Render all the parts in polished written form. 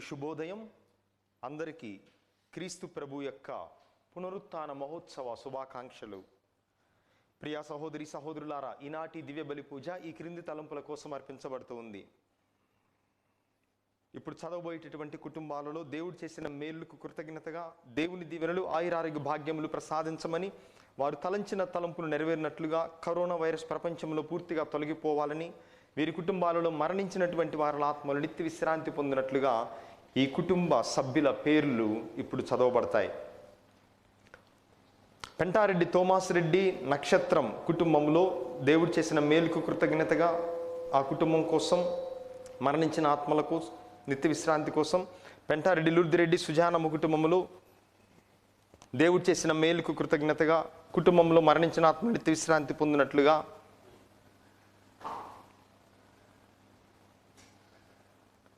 శుభోదయం. అందరికీ క్రీస్తు ప్రభు యొక్క పునరుత్థాన మహోత్సవ శుభాకాంక్షలు. ప్రియా సహోదరి సహోదరులారా, ఈనాటి దివ్య బలి పూజ ఈ క్రింది తలంపుల కోసం అర్పించబడుతూ ఉంది. ఇప్పుడు చదవబోయేటటువంటి కుటుంబాలలో దేవుడు చేసిన మేలుకు కృతజ్ఞతగా దేవుని దీవెనలు ఆయురారోగ్య భాగ్యములు ప్రసాదించమని, వారు తలంచిన తలంపులు నెరవేరినట్లుగా కరోనా వైరస్ ప్రపంచంలో పూర్తిగా తొలగిపోవాలని, వీరి కుటుంబాలలో మరణించినటువంటి వారి ఆత్మలు నిత్య విశ్రాంతి పొందినట్లుగా ఈ కుటుంబ సభ్యుల పేర్లు ఇప్పుడు చదవబడతాయి. పెంటారెడ్డి తోమాస్ రెడ్డి నక్షత్రం కుటుంబంలో దేవుడు చేసిన మేలుకు కృతజ్ఞతగా ఆ కుటుంబం కోసం, మరణించిన ఆత్మలకు నిత్య విశ్రాంతి కోసం పెంటారెడ్డి లూర్దిరెడ్డి సుజానమ్మ కుటుంబంలో దేవుడు చేసిన మేలుకు కృతజ్ఞతగా కుటుంబంలో మరణించిన ఆత్మ నిత్య విశ్రాంతి పొందినట్లుగా,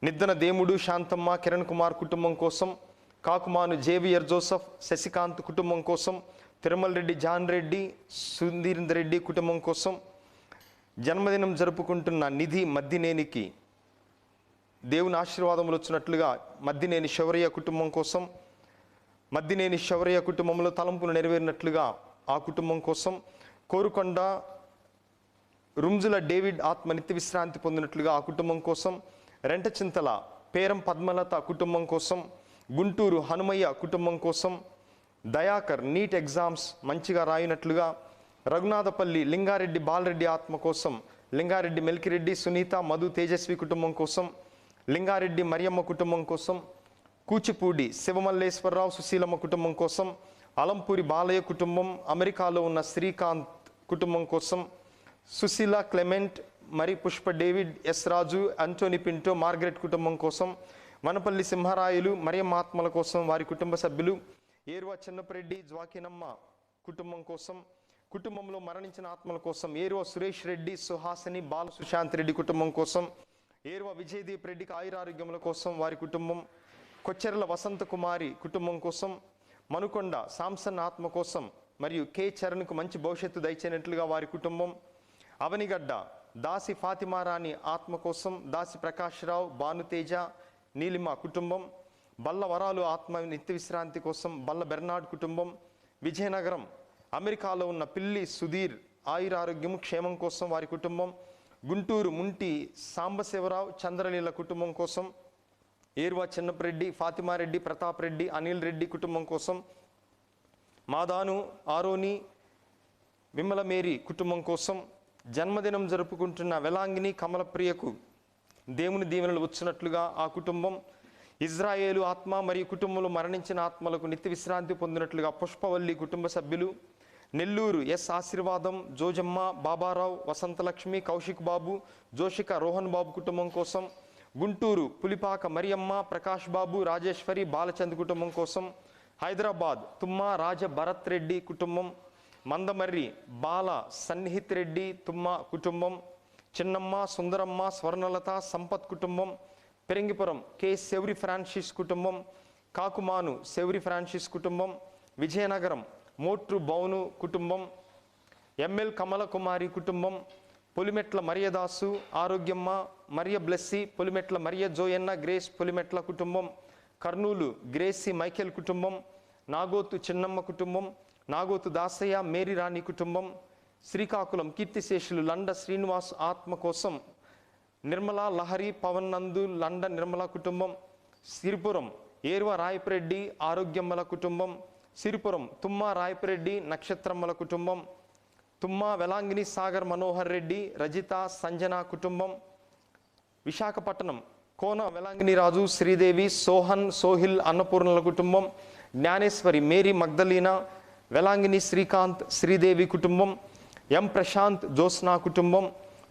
నిద్దన దేముడు శాంతమ్మ కిరణ్ కుమార్ కుటుంబం కోసం, కాకుమాను జేవియర్ జోసఫ్ శశికాంత్ కుటుంబం కోసం, తిరుమల రెడ్డి జాన్ రెడ్డి సుధీరేందర్ రెడ్డి కుటుంబం కోసం, జన్మదినం జరుపుకుంటున్న నిధి మద్దినేనికి దేవుని ఆశీర్వాదములు వచ్చినట్లుగా మద్దినేని శౌర్య కుటుంబం కోసం, మద్దినేని శౌర్య కుటుంబంలో తలంపులు నెరవేరినట్లుగా ఆ కుటుంబం కోసం, కోరుకొండ రుంజుల డేవిడ్ ఆత్మ నిత్య విశ్రాంతి పొందినట్లుగా ఆ కుటుంబం కోసం, రెంటచింతల పేరం పద్మలత కుటుంబం కోసం, గుంటూరు హనుమయ్య కుటుంబం కోసం, దయాకర్ నీట్ ఎగ్జామ్స్ మంచిగా రాయినట్లుగా, రఘునాథపల్లి లింగారెడ్డి బాలరెడ్డి ఆత్మ కోసం, లింగారెడ్డి మెల్కిరెడ్డి సునీత మధు తేజస్వి కుటుంబం కోసం, లింగారెడ్డి మరియమ్మ కుటుంబం కోసం, కూచిపూడి శివమల్లేశ్వరరావు సుశీలమ్మ కుటుంబం కోసం, అలంపూరి బాలయ్య కుటుంబం, అమెరికాలో ఉన్న శ్రీకాంత్ కుటుంబం కోసం, సుశీల క్లెమెంట్ మరి పుష్ప డేవిడ్ ఎస్ రాజు అంటోని పింటో మార్గరెట్ కుటుంబం కోసం, వనపల్లి సింహరాయులు మరియమ్మ ఆత్మల కోసం వారి కుటుంబ సభ్యులు, ఏరువ చిన్నపరెడ్డి జ్వాకినమ్మ కుటుంబం కోసం, కుటుంబంలో మరణించిన ఆత్మల కోసం ఏరువ సురేష్ రెడ్డి సుహాసిని బాల సుశాంత్ రెడ్డి కుటుంబం కోసం, ఏరువ విజయదీప్ రెడ్డికి ఆయురారోగ్యముల కోసం వారి కుటుంబం, కొచ్చెర్ల వసంత కుమారి కుటుంబం కోసం, మనుకొండ సాంసన్ ఆత్మ కోసం మరియు కే చరణ్కు మంచి భవిష్యత్తు దయచేనట్లుగా వారి కుటుంబం, అవనిగడ్డ దాసి ఫాతిమారాణి ఆత్మ కోసం, దాసి ప్రకాశ్రావు భానుతేజ నీలిమ కుటుంబం, బల్ల వరాలు ఆత్మ నిత్య విశ్రాంతి కోసం బల్ల బెర్నాడ్ కుటుంబం, విజయనగరం అమెరికాలో ఉన్న పిల్లి సుధీర్ ఆయురారోగ్యం క్షేమం కోసం వారి కుటుంబం, గుంటూరు ముంటి సాంబశివరావు చంద్రలీల కుటుంబం కోసం, ఏరువా చిన్నపరెడ్డి ఫాతిమారెడ్డి ప్రతాప్ రెడ్డి అనిల్ రెడ్డి కుటుంబం కోసం, మాదాను ఆరోని విమలమేరి కుటుంబం కోసం, జన్మదినం జరుపుకుంటున్న వెలాంగిని కమలప్రియకు దేవుని దీవెనలు వచ్చినట్లుగా ఆ కుటుంబం, ఇజ్రాయేలు ఆత్మ మరియు కుటుంబంలో మరణించిన ఆత్మలకు నిత్య విశ్రాంతి పొందినట్లుగా పుష్పవల్లి కుటుంబ సభ్యులు, నెల్లూరు ఎస్ ఆశీర్వాదం జోజమ్మ బాబారావు వసంతలక్ష్మి కౌశిక్ బాబు జోషిక రోహన్ బాబు కుటుంబం కోసం, గుంటూరు పులిపాక మరియమ్మ ప్రకాష్ బాబు రాజేశ్వరి బాలచంద్ కుటుంబం కోసం, హైదరాబాద్ తుమ్మ రాజ భరత్ రెడ్డి కుటుంబం, మందమర్రి బాల సన్నిహిత్ రెడ్డి తుమ్మ కుటుంబం, చిన్నమ్మ సుందరమ్మ స్వర్ణలత సంపత్ కుటుంబం, పెరంగిపురం కె శౌరి ఫ్రాన్సిస్ కుటుంబం, కాకుమాను శౌరి ఫ్రాన్సిస్ కుటుంబం, విజయనగరం మోట్రు బౌను కుటుంబం, ఎంఎల్ కమల కుమారి కుటుంబం, పొలిమెట్ల మరియదాసు ఆరోగ్యమ్మ మరియ బ్లెస్సి పొలిమెట్ల మరియ జోయన్న గ్రేస్ పొలిమెట్ల కుటుంబం, కర్నూలు గ్రేసి మైకేల్ కుటుంబం, నాగోతు చిన్నమ్మ కుటుంబం, నాగోతు దాసయ్య మేరీ రాణి కుటుంబం, శ్రీకాకుళం కీర్తిశేషులు లండ శ్రీనివాస్ ఆత్మ కోసం, నిర్మల లహరి పవన్ నందు లండ నిర్మల కుటుంబం, సిరిపురం ఏరువ రాయపరెడ్డి ఆరోగ్యమ్మల కుటుంబం, సిరిపురం తుమ్మ రాయపరెడ్డి నక్షత్రమ్మల కుటుంబం, తుమ్మ వెలాంగిని సాగర్ మనోహర్ రెడ్డి రజిత సంజన కుటుంబం, విశాఖపట్నం కోన వెలాంగిని రాజు శ్రీదేవి సోహన్ సోహిల్ అన్నపూర్ణల కుటుంబం, జ్ఞానేశ్వరి మేరీ మగ్దలీనా వెలాంగిని శ్రీకాంత్ శ్రీదేవి కుటుంబం, ఎం ప్రశాంత్ జోస్నా కుటుంబం,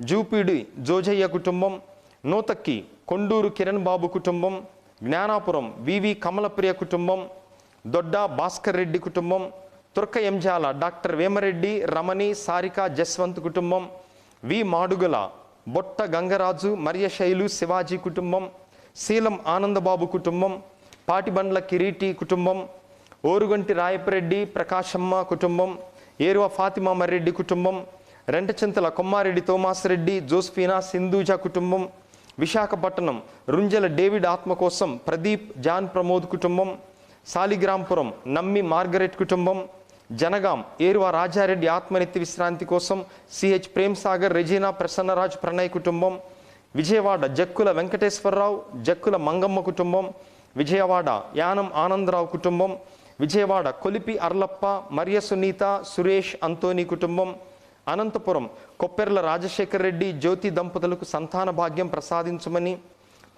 జూపిడి జోజయ్య కుటుంబం, నూతక్కి కొండూరు కిరణ్ బాబు కుటుంబం, జ్ఞానాపురం వివి కమలప్రియ కుటుంబం, దొడ్డ భాస్కర్ రెడ్డి కుటుంబం, తుర్క ఎంజాల డాక్టర్ వేమరెడ్డి రమణి సారిక జస్వంత్ కుటుంబం, వి మాడుగుల బొట్ట గంగరాజు మరియశైలు శివాజీ కుటుంబం, శీలం ఆనందబాబు కుటుంబం, పాటిబండ్ల కిరీటి కుటుంబం, ఓరుగంటి రాయపరెడ్డి ప్రకాశమ్మ కుటుంబం, ఏరువ ఫాతిమా మర్రెడ్డి కుటుంబం, రెంటచింతల కొమ్మారెడ్డి తోమాస్ రెడ్డి జోస్ఫీనా సింధూజ కుటుంబం, విశాఖపట్నం రుంజల డేవిడ్ ఆత్మ కోసం ప్రదీప్ జాన్ ప్రమోద్ కుటుంబం. సాలిగ్రాంపురం నమ్మి మార్గరెట్ కుటుంబం. జనగాం ఏరువ రాజారెడ్డి ఆత్మనిత్య విశ్రాంతి కోసం సిహెచ్ ప్రేమ్ సాగర్ రెజీనా ప్రసన్నరాజ్ ప్రణయ్ కుటుంబం. విజయవాడ జక్కుల వెంకటేశ్వరరావు జక్కుల మంగమ్మ కుటుంబం. విజయవాడ యానం ఆనందరావు కుటుంబం. విజయవాడ కొలిపి అర్లప్ప మరియ సునీత సురేష్ అంతోని కుటుంబం. అనంతపురం కొప్పెర్ల రాజశేఖర్ రెడ్డి జ్యోతి దంపతులకు సంతాన భాగ్యం ప్రసాదించమని.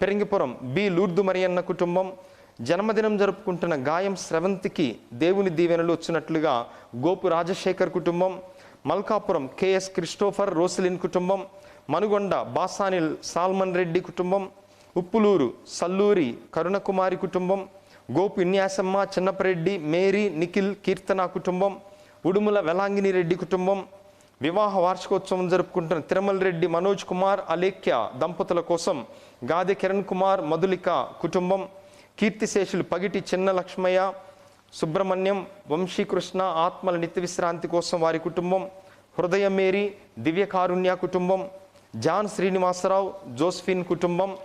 పెరింగిపురం బి లూర్దు మరియన్న కుటుంబం. జన్మదినం జరుపుకుంటున్న గాయం స్రవంతికి దేవుని దీవెనలు వచ్చినట్లుగా గోపు రాజశేఖర్ కుటుంబం. మల్కాపురం కెఎస్ క్రిస్టోఫర్ రోసిలిన్ కుటుంబం. మనుగొండ బాసాని సాల్మన్ రెడ్డి కుటుంబం. ఉప్పులూరు సల్లూరి కరుణకుమారి కుటుంబం. గోపు ఇన్యాసమ్మ చిన్నపరెడ్డి మేరీ నిఖిల్ కీర్తన కుటుంబం. ఉడుముల వెలాంగిని రెడ్డి కుటుంబం. వివాహ వార్షికోత్సవం జరుపుకుంటున్న తిరుమల రెడ్డి మనోజ్ కుమార్ అలేఖ్య దంపతుల కోసం గాదె కిరణ్ కుమార్ మధులిక కుటుంబం. కీర్తిశేషులు పగిటి చిన్న లక్ష్మయ్య సుబ్రహ్మణ్యం వంశీకృష్ణ ఆత్మల నిత్య విశ్రాంతి కోసం వారి కుటుంబం. హృదయ మేరీ దివ్యకారుణ్య కుటుంబం. జాన్ శ్రీనివాసరావు జోస్ఫిన్ కుటుంబం.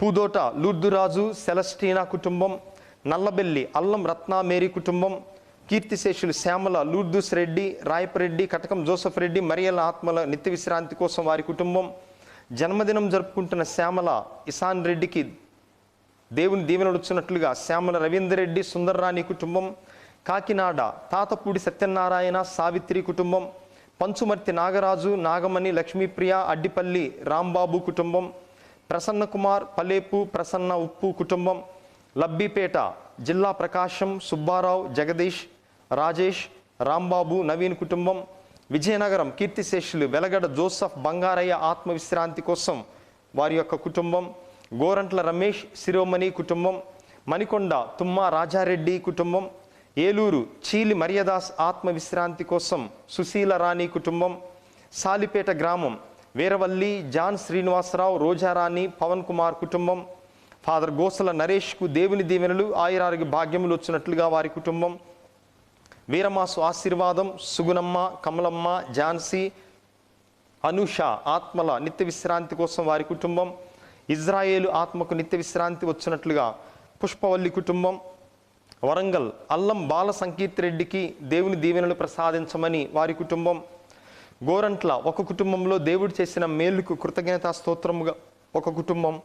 పూదోట లూర్దురాజు సెలస్టీనా కుటుంబం. నల్లబెల్లి అల్లం రత్నా మేరీ కుటుంబం. కీర్తిశేషులు శ్యామల లూర్దుస్ రెడ్డి రాయపరెడ్డి కటకం జోసఫ్ రెడ్డి మరియల ఆత్మల నిత్య విశ్రాంతి కోసం వారి కుటుంబం. జన్మదినం జరుపుకుంటున్న శ్యామల ఇసాన్ రెడ్డికి దేవుని దీవెనలు వచ్చినట్లుగా శ్యామల రవీందర్ రెడ్డి సుందర్రాణి కుటుంబం. కాకినాడ తాతపూడి సత్యనారాయణ సావిత్రి కుటుంబం. పంచుమర్తి నాగరాజు నాగమణి లక్ష్మీప్రియ అడ్డిపల్లి రాంబాబు కుటుంబం. ప్రసన్న కుమార్ పలేపు ప్రసన్న ఉప్పు కుటుంబం. లబ్బిపేట జిల్లా ప్రకాశం సుబ్బారావు జగదీష్ రాజేష్ రాంబాబు నవీన్ కుటుంబం. విజయనగరం కీర్తిశేషులు వెలగడ జోసఫ్ బంగారయ్య ఆత్మవిశ్రాంతి కోసం వారి యొక్క కుటుంబం. గోరంట్ల రమేష్ శిరోమణి కుటుంబం. మణికొండ తుమ్మ రాజారెడ్డి కుటుంబం. ఏలూరు చీలి మరియదాస్ ఆత్మవిశ్రాంతి కోసం సుశీల రాణి కుటుంబం. సాలిపేట గ్రామం వీరవల్లి జాన్ శ్రీనివాసరావు రోజారాణి పవన్ కుమార్ కుటుంబం. ఫాదర్ గోసల నరేష్కు దేవుని దీవెనలు ఆయురారోగ్య భాగ్యములు వచ్చినట్లుగా వారి కుటుంబం. వీరమాసు ఆశీర్వాదం సుగుణమ్మ కమలమ్మ ఝాన్సీ అనుష ఆత్మల నిత్య విశ్రాంతి కోసం వారి కుటుంబం. ఇజ్రాయేలు ఆత్మకు నిత్య విశ్రాంతి వచ్చినట్లుగా పుష్పవల్లి కుటుంబం. వరంగల్ అల్లం బాల సంకీర్తి రెడ్డికి దేవుని దీవెనలు ప్రసాదించమని వారి కుటుంబం. గోరంట్ల ఒక కుటుంబంలో దేవుడు చేసిన మేలుకు కృతజ్ఞతా స్తోత్రముగా ఒక కుటుంబం.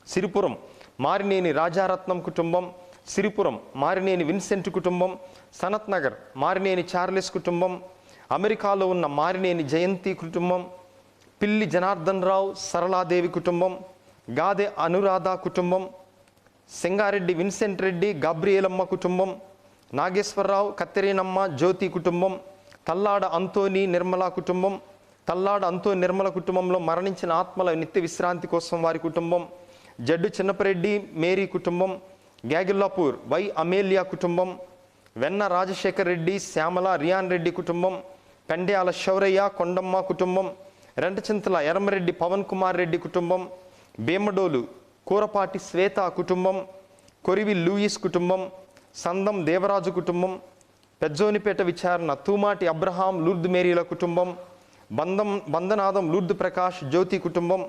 సిరిపురం మారినేని రాజారత్నం కుటుంబం. సిరిపురం మారినేని విన్సెంట్ కుటుంబం. సనత్ నగర్ మారినేని చార్లెస్ కుటుంబం. అమెరికాలో ఉన్న మారినేని జయంతి కుటుంబం. పిల్లి జనార్దన్ రావు సరళాదేవి కుటుంబం. గాదె అనురాధ కుటుంబం. సింగారెడ్డి విన్సెంట్ రెడ్డి గాబ్రియేలమ్మ కుటుంబం. నాగేశ్వరరావు కత్తెరీనమ్మ జ్యోతి కుటుంబం. తల్లాడ అంతోని నిర్మల కుటుంబం. తల్లాడ అంతోని నిర్మల కుటుంబంలో మరణించిన ఆత్మల నిత్య విశ్రాంతి కోసం వారి కుటుంబం. జడ్డు చిన్నపరెడ్డి మేరీ కుటుంబం. గ్యాగిల్లాపూర్ వై అమేలియా కుటుంబం. వెన్న రాజశేఖర్ రెడ్డి శ్యామల రియాన్ రెడ్డి కుటుంబం. పెండ్యాల శౌరయ్య కొండమ్మ కుటుంబం. రెంటచింతల ఎర్రమరెడ్డి పవన్ కుమార్ రెడ్డి కుటుంబం. భీమడోలు కూరపాటి శ్వేత కుటుంబం. కొరివి లూయిస్ కుటుంబం. సందం దేవరాజు కుటుంబం. పెజ్జోనిపేట విచారణ తూమాటి అబ్రహాం లూర్దు మేరీల కుటుంబం. బందనాదం లూర్దు ప్రకాష్ జ్యోతి కుటుంబం.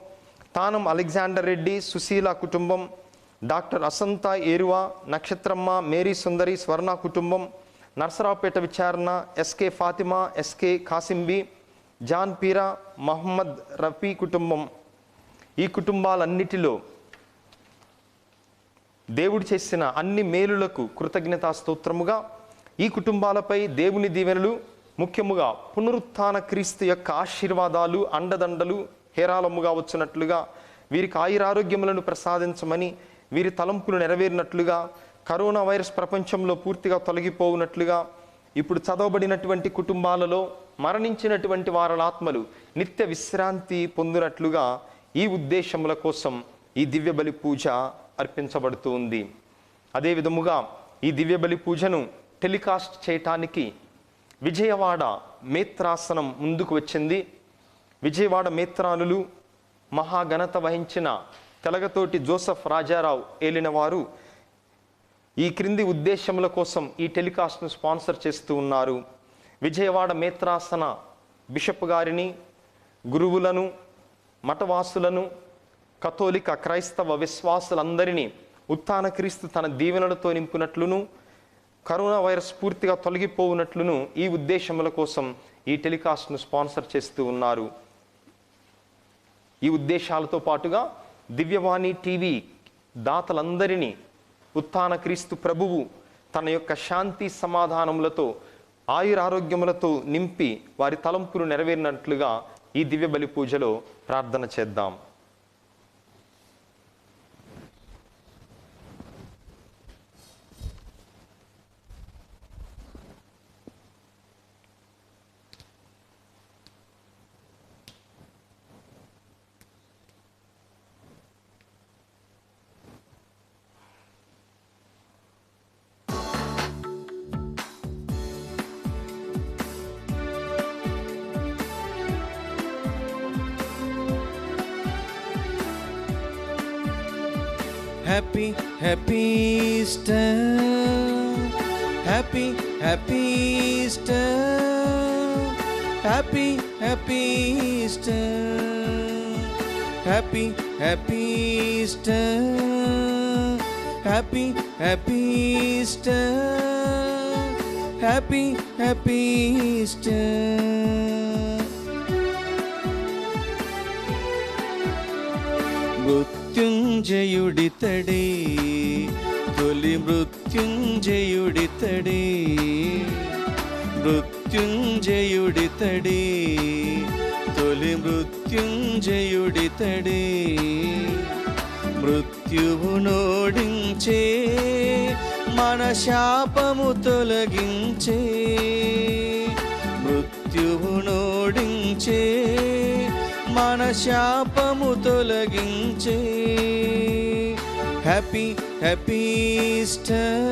తానం అలెగ్జాండర్ రెడ్డి సుశీల కుటుంబం. డాక్టర్ అసంత ఏరువా నక్షత్రమ్మ మేరీ సుందరి స్వర్ణ కుటుంబం. నర్సరావుపేట విచారణ ఎస్కే ఫాతిమా ఎస్కే కాసింబి జాన్ పీరా మహమ్మద్ రఫీ కుటుంబం. ఈ కుటుంబాలన్నిటిలో దేవుడు చేసిన అన్ని మేలులకు కృతజ్ఞతా స్తోత్రముగా ఈ కుటుంబాలపై దేవుని దీవెనలు ముఖ్యముగా పునరుత్థాన క్రీస్తు యొక్క ఆశీర్వాదాలు అండదండలు హేరాళముగా వచ్చినట్లుగా వీరికి ఆయురారోగ్యములను ప్రసాదించమని వీరి తలంపులు నెరవేరినట్లుగా కరోనా వైరస్ ప్రపంచంలో పూర్తిగా తొలగిపోవునట్లుగా ఇప్పుడు చదవబడినటువంటి కుటుంబాలలో మరణించినటువంటి వారి ఆత్మలు నిత్య విశ్రాంతి పొందినట్లుగా ఈ ఉద్దేశముల కోసం ఈ దివ్యబలి పూజ అర్పించబడుతూ ఉంది. అదే విధముగా ఈ దివ్యబలి పూజను టెలికాస్ట్ చేయటానికి విజయవాడ మేత్రాసనం ముందుకు వచ్చింది. విజయవాడ మేత్రానులు మహాఘనత వహించిన తెలగతోటి జోసఫ్ రాజారావు ఏలిన వారు ఈ క్రింది ఉద్దేశముల కోసం ఈ టెలికాస్ట్ను స్పాన్సర్ చేస్తూ ఉన్నారు. విజయవాడ మేత్రాసన బిషప్ గారిని గురువులను మఠవాసులను, కథోలిక క్రైస్తవ విశ్వాసులందరినీ ఉత్థాన క్రీస్తు తన దీవెనలతో నింపునట్లును, కరోనా వైరస్ పూర్తిగా తొలగిపోవునట్లును ఈ ఉద్దేశముల కోసం ఈ టెలికాస్ట్ను స్పాన్సర్ చేస్తూ ఉన్నారు. ఈ ఉద్దేశాలతో పాటుగా దివ్యవాణి టీవీ దాతలందరినీ ఉత్థాన క్రీస్తు ప్రభువు తన యొక్క శాంతి సమాధానములతో, ఆయురారోగ్యములతో నింపి వారి తలంపులు నెరవేరినట్లుగా ఈ దివ్య బలి పూజలో ప్రార్థన చేద్దాం. Happy, happy Easter. Happy, happy Easter. Happy, happy Easter. Happy, happy Easter. Happy, happy Easter. Happy, happy Easter. మృత్యుంజయుడితడే, తొలి మృత్యుంజయుడితడే, మృత్యుంజయుడితడే, తొలి మృత్యుంజయుడితడే, మృత్యువునోడించే, మన శాపము తొలగించే, మృత్యువునోడించే, మన శాపము తొలగించే. Happy happy Easter,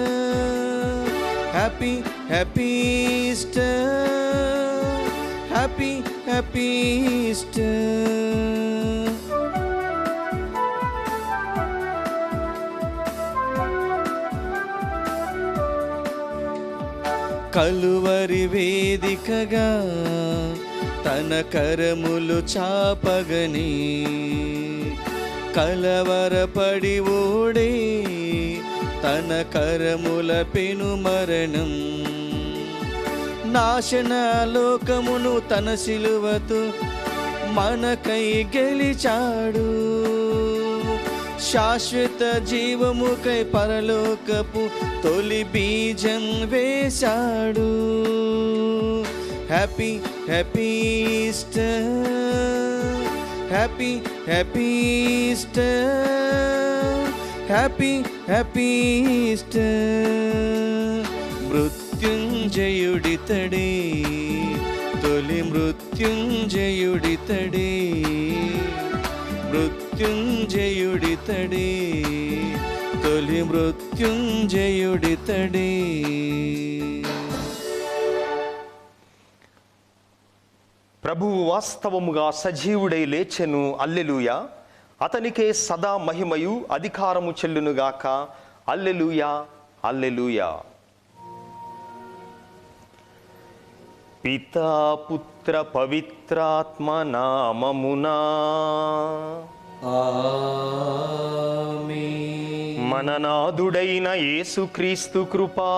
happy happy Easter, happy happy Easter. Calvary వేదికగా తన కరములు చాపగని, కలవరపడి ఓడే తన కరముల పెను మరణం, నాశన లోకమును తన శిలువతో మనకై గెలిచాడు, శాశ్వత జీవముకై పరలోకపు తొలి బీజం వేశాడు. Happy happy Easter, happy happy Easter, happy happy Easter. మృత్యుంజయుడితడే, తొలి మృత్యుంజయుడితడే, మృత్యుంజయుడితడే, తొలి మృత్యుంజయుడితడే. ప్రభువు వాస్తవముగా సజీవుడై లేచెను, అల్లెలూయా. అతనికే సదా మహిమయు అధికారము చెల్లునుగాక, అల్లెలూయా అల్లెలూయా. పితా పుత్ర పవిత్రాత్మ నామమునా ఆమేన్. మన నాథుడైన యేసుక్రీస్తు కృపా,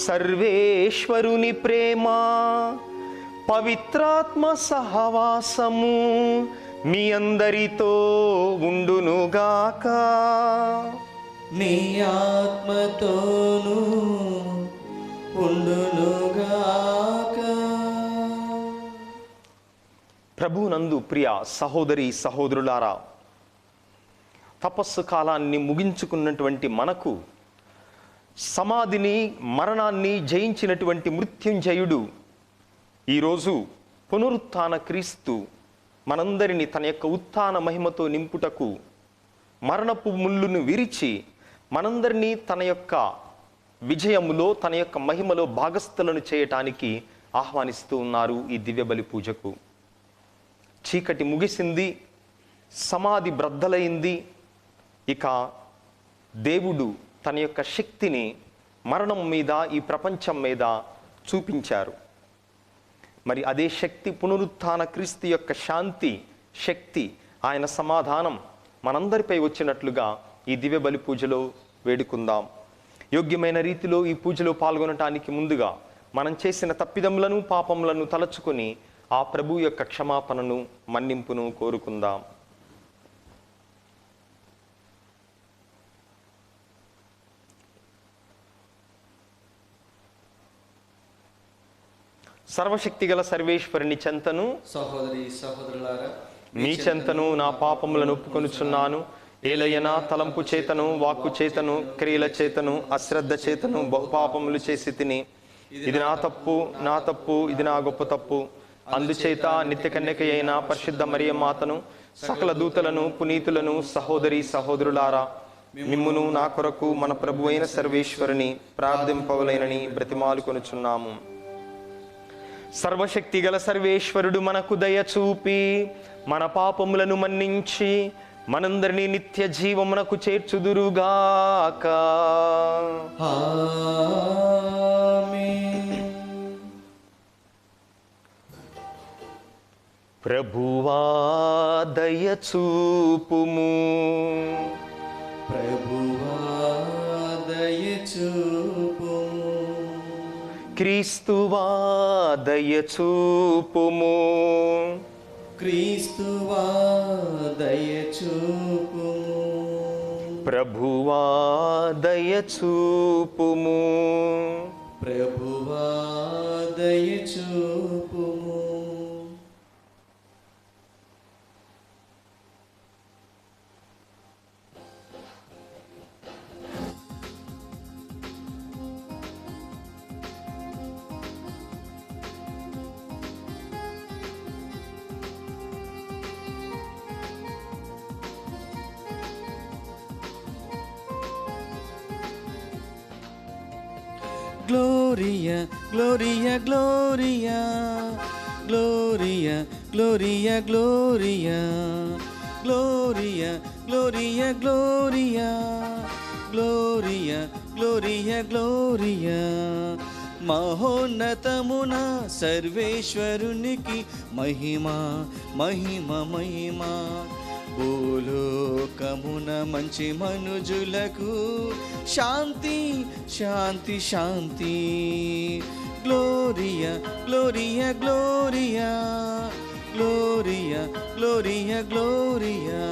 సర్వేశ్వరుని ప్రేమ, పవిత్రాత్మ సహవాసము మీ అందరితో ఉండునుగాక. నీ ఆత్మతోను ఉండునుగాక. ప్రభునందు ప్రియ సహోదరి సహోదరులారా, తపస్సు కాలాన్ని ముగించుకున్నటువంటి మనకు సమాధిని, మరణాన్ని జయించినటువంటి మృత్యుంజయుడు ఈరోజు పునరుత్థాన క్రీస్తు మనందరినీ తన యొక్క ఉత్థాన మహిమతో నింపుటకు మరణపు ముళ్ళును విరిచి మనందరినీ తన యొక్క విజయములో, తన యొక్క మహిమలో భాగస్థులను చేయటానికి ఆహ్వానిస్తూ ఉన్నారు ఈ దివ్యబలి పూజకు. చీకటి ముగిసింది, సమాధి బ్రద్దలైంది. ఇక దేవుడు తన యొక్క శక్తిని మరణం మీద, ఈ ప్రపంచం మీద చూపించారు. మరి అదే శక్తి పునరుత్థాన క్రీస్తు యొక్క శాంతి శక్తి, ఆయన సమాధానం మనందరిపై వచ్చినట్లుగా ఈ దివ్య బలి పూజలో వేడుకుందాం. యోగ్యమైన రీతిలో ఈ పూజలో పాల్గొనటానికి ముందుగా మనం చేసిన తప్పిదములను, పాపములను తలచుకొని ఆ ప్రభు యొక్క క్షమాపణను, మన్నింపును కోరుకుందాం. సర్వశక్తిగల సర్వేశ్వరుని చెంతను, సహోదరి సహోదరులారా, మీ చెంతను నా పాపములను ఒప్పుకొనుచున్నాను. ఏలయనా తలంపు చేతను, వాక్కు చేతను, క్రియల చేతను, అశ్రద్ధ చేతను బహుపాపములు చేసి తిని, ఇది నా తప్పు, ఇది నా గొప్ప తప్పు. అందుచేత నిత్య కన్యక అయిన పరిశుద్ధ మరియ మాతను, సకల దూతలను, పునీతులను, సహోదరి సహోదరులారా, మిమ్మును నా కొరకు మన ప్రభు అయిన సర్వేశ్వరుని ప్రార్థింపవలెనని బ్రతిమాలు కొనుచున్నాము. సర్వశక్తి గల సర్వేశ్వరుడు మనకు దయ చూపి మన పాపములను మన్నించి మనందరినీ నిత్య జీవమునకు చేర్చుదురుగాక. ఆమేన్. ప్రభువా దయ చూపుము, ప్రభువా దయ చూపుము, క్రీస్తువా దయ చూపుము, క్రీస్తువా దయ చూపుము, ప్రభువా దయ చూపుము. ప్రభువా దయ చూపుము. Gloria, Gloria, Gloria, Gloria, Gloria, Gloria, Gloria, Gloria, Gloria, Gloria, Gloria, Gloria. మహోన్నతమున సర్వేశ్వరునికి మహిమ, మహిమ, మహిమ. భూలోకమున మంచి మనుజులకు శాంతి, శాంతి, శాంతి. Gloria, gloria, gloria, gloria, gloria, gloria,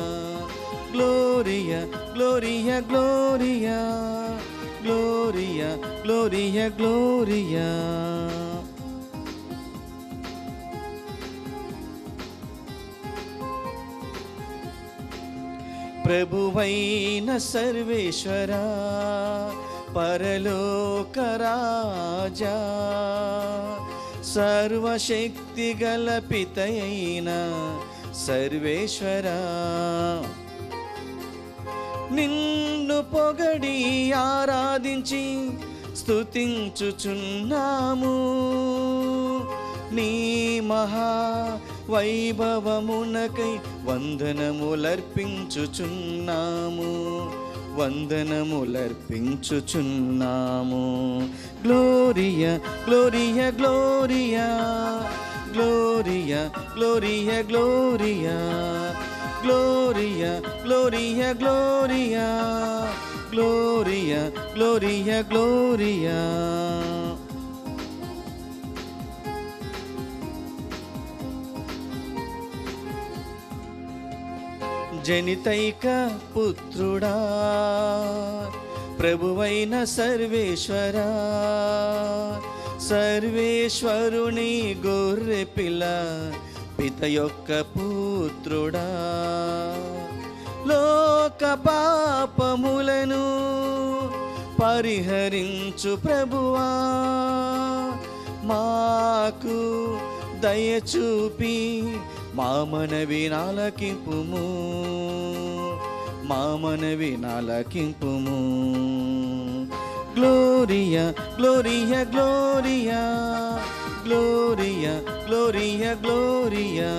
gloria, gloria, gloria, gloria, gloria, gloria. ప్రభువైన సర్వేశ్వరా, పరలోక రాజా, సర్వశక్తి గల పితయైన సర్వేశ్వరా, నిన్ను పొగడి ఆరాధించి స్తుతించుచున్నాము. నీ మహా వైభవమునకై వందనములర్పించుచున్నాము, వందనములర్పించుచున్నాము. Gloria, gloria, gloria, gloria, gloria, gloria, gloria, gloria, gloria, gloria, gloria, gloria. జనితైక పుత్రుడా, ప్రభువైన సర్వేశ్వరా, సర్వేశ్వరుని గొర్రె పిల్ల, పిత యొక్క పుత్రుడా, లోక పాపములను పరిహరించు ప్రభువా, మాకు దయ చూపి మా మనవి నాలకింపుము, మా మనవి నాలకింపుము. Gloria, gloria, gloria, gloria, gloria, gloria,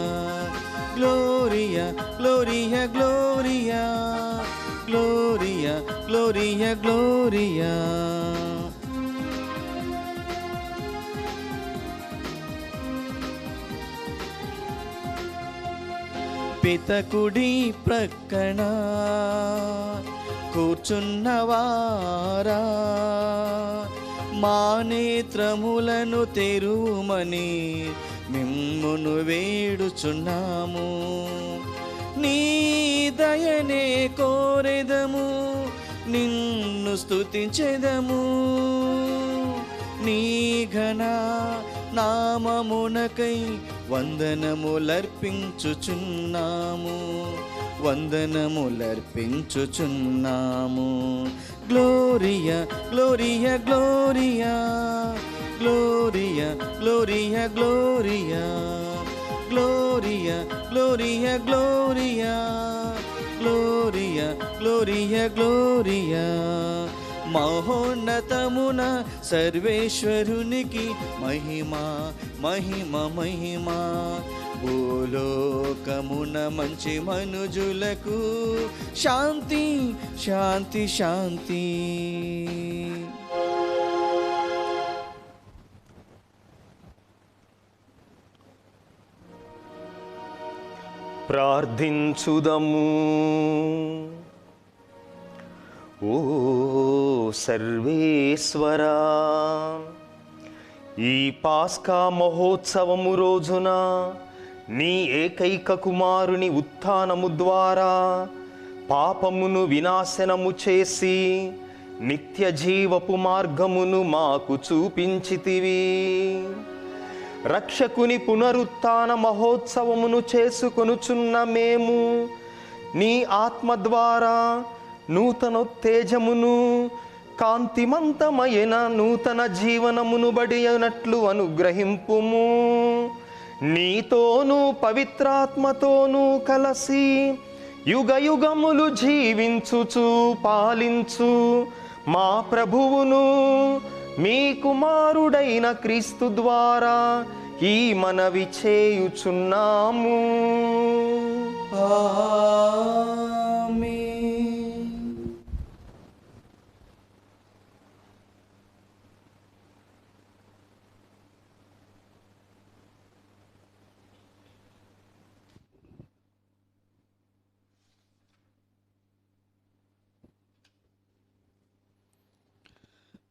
gloria, gloria, gloria, gloria, gloria, gloria. పితకుడి ప్రక్కన కూర్చున్నవారా, మా నేత్రములను తెరుమని మిమ్మును వేడుచున్నాము. నీ దయనే కోరెదము, నిన్ను స్తుతించెదము. నీ ఘన నామమునకై వందనములర్పించుచున్నాము, వందనములర్పించుచున్నాము. Gloria gloria gloria, gloria gloria gloria, gloria gloria gloria, gloria gloria gloria. మహోన్నతమున సర్వేశ్వరునికి మహిమ మహిమ మహిమ. భూలోకమున మంచి మనుజులకు శాంతి శాంతి శాంతి. ప్రార్థించుదము. ఓ సర్వేశ్వరా, ఈ పాస్కా మహోత్సవము రోజున నీ ఏకైక కుమారుని ఉత్థానము ద్వారా పాపమును వినాశనము చేసి నిత్య జీవపు మార్గమును మాకు చూపించితివి. రక్షకుని పునరుత్థాన మహోత్సవమును చేసుకొనుచున్న మేము నీ ఆత్మ ద్వారా నూతనోత్తేజమును కాంతిమంతమైన నూతన జీవనమును బడి అయినట్లు అనుగ్రహింపుము. నీతోనూ పవిత్రాత్మతోనూ కలసి యుగ యుగములు జీవించుచు పాలించు మా ప్రభువును మీ కుమారుడైన క్రీస్తు ద్వారా ఈ మనవి చేయుచున్నాము. ఆమేన్.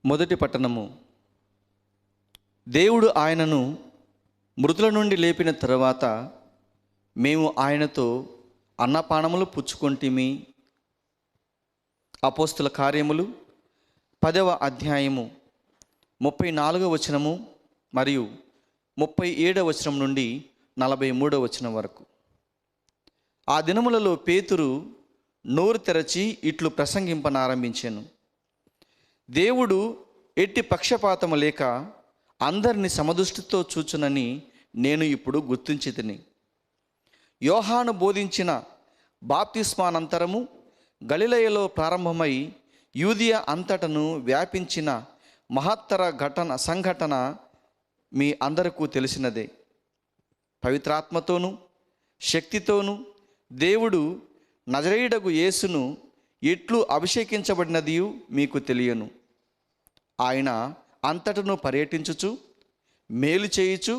మొదటి పట్టణము. దేవుడు ఆయనను మృతుల నుండి లేపిన తరువాత మేము ఆయనతో అన్నపానములు పుచ్చుకొంటిమి. అపోస్తుల కార్యములు 10వ అధ్యాయము 34వ వచనము మరియు 37వ వచనం నుండి 43వ వచనం వరకు. ఆ దినములలో పేతురు నోరు తెరచి ఇట్లు ప్రసంగింపనారంభించెను. దేవుడు ఎట్టి పక్షపాతము లేక అందరిని సమదృష్టితో చూచునని నేను ఇప్పుడు గుర్తించితిని. యోహాను బోధించిన బాప్తిస్మానంతరము గలిలయలో ప్రారంభమై యూదియా అంతటను వ్యాపించిన మహత్తర సంఘటన మీ అందరికీ తెలిసినదే. పవిత్రాత్మతోనూ శక్తితోనూ దేవుడు నజరేయుడగు యేసును ఎట్లు అభిషేకించబడినదియు మీకు తెలియను. ఆయన అంతటను పర్యటించుచు మేలు చేయుచు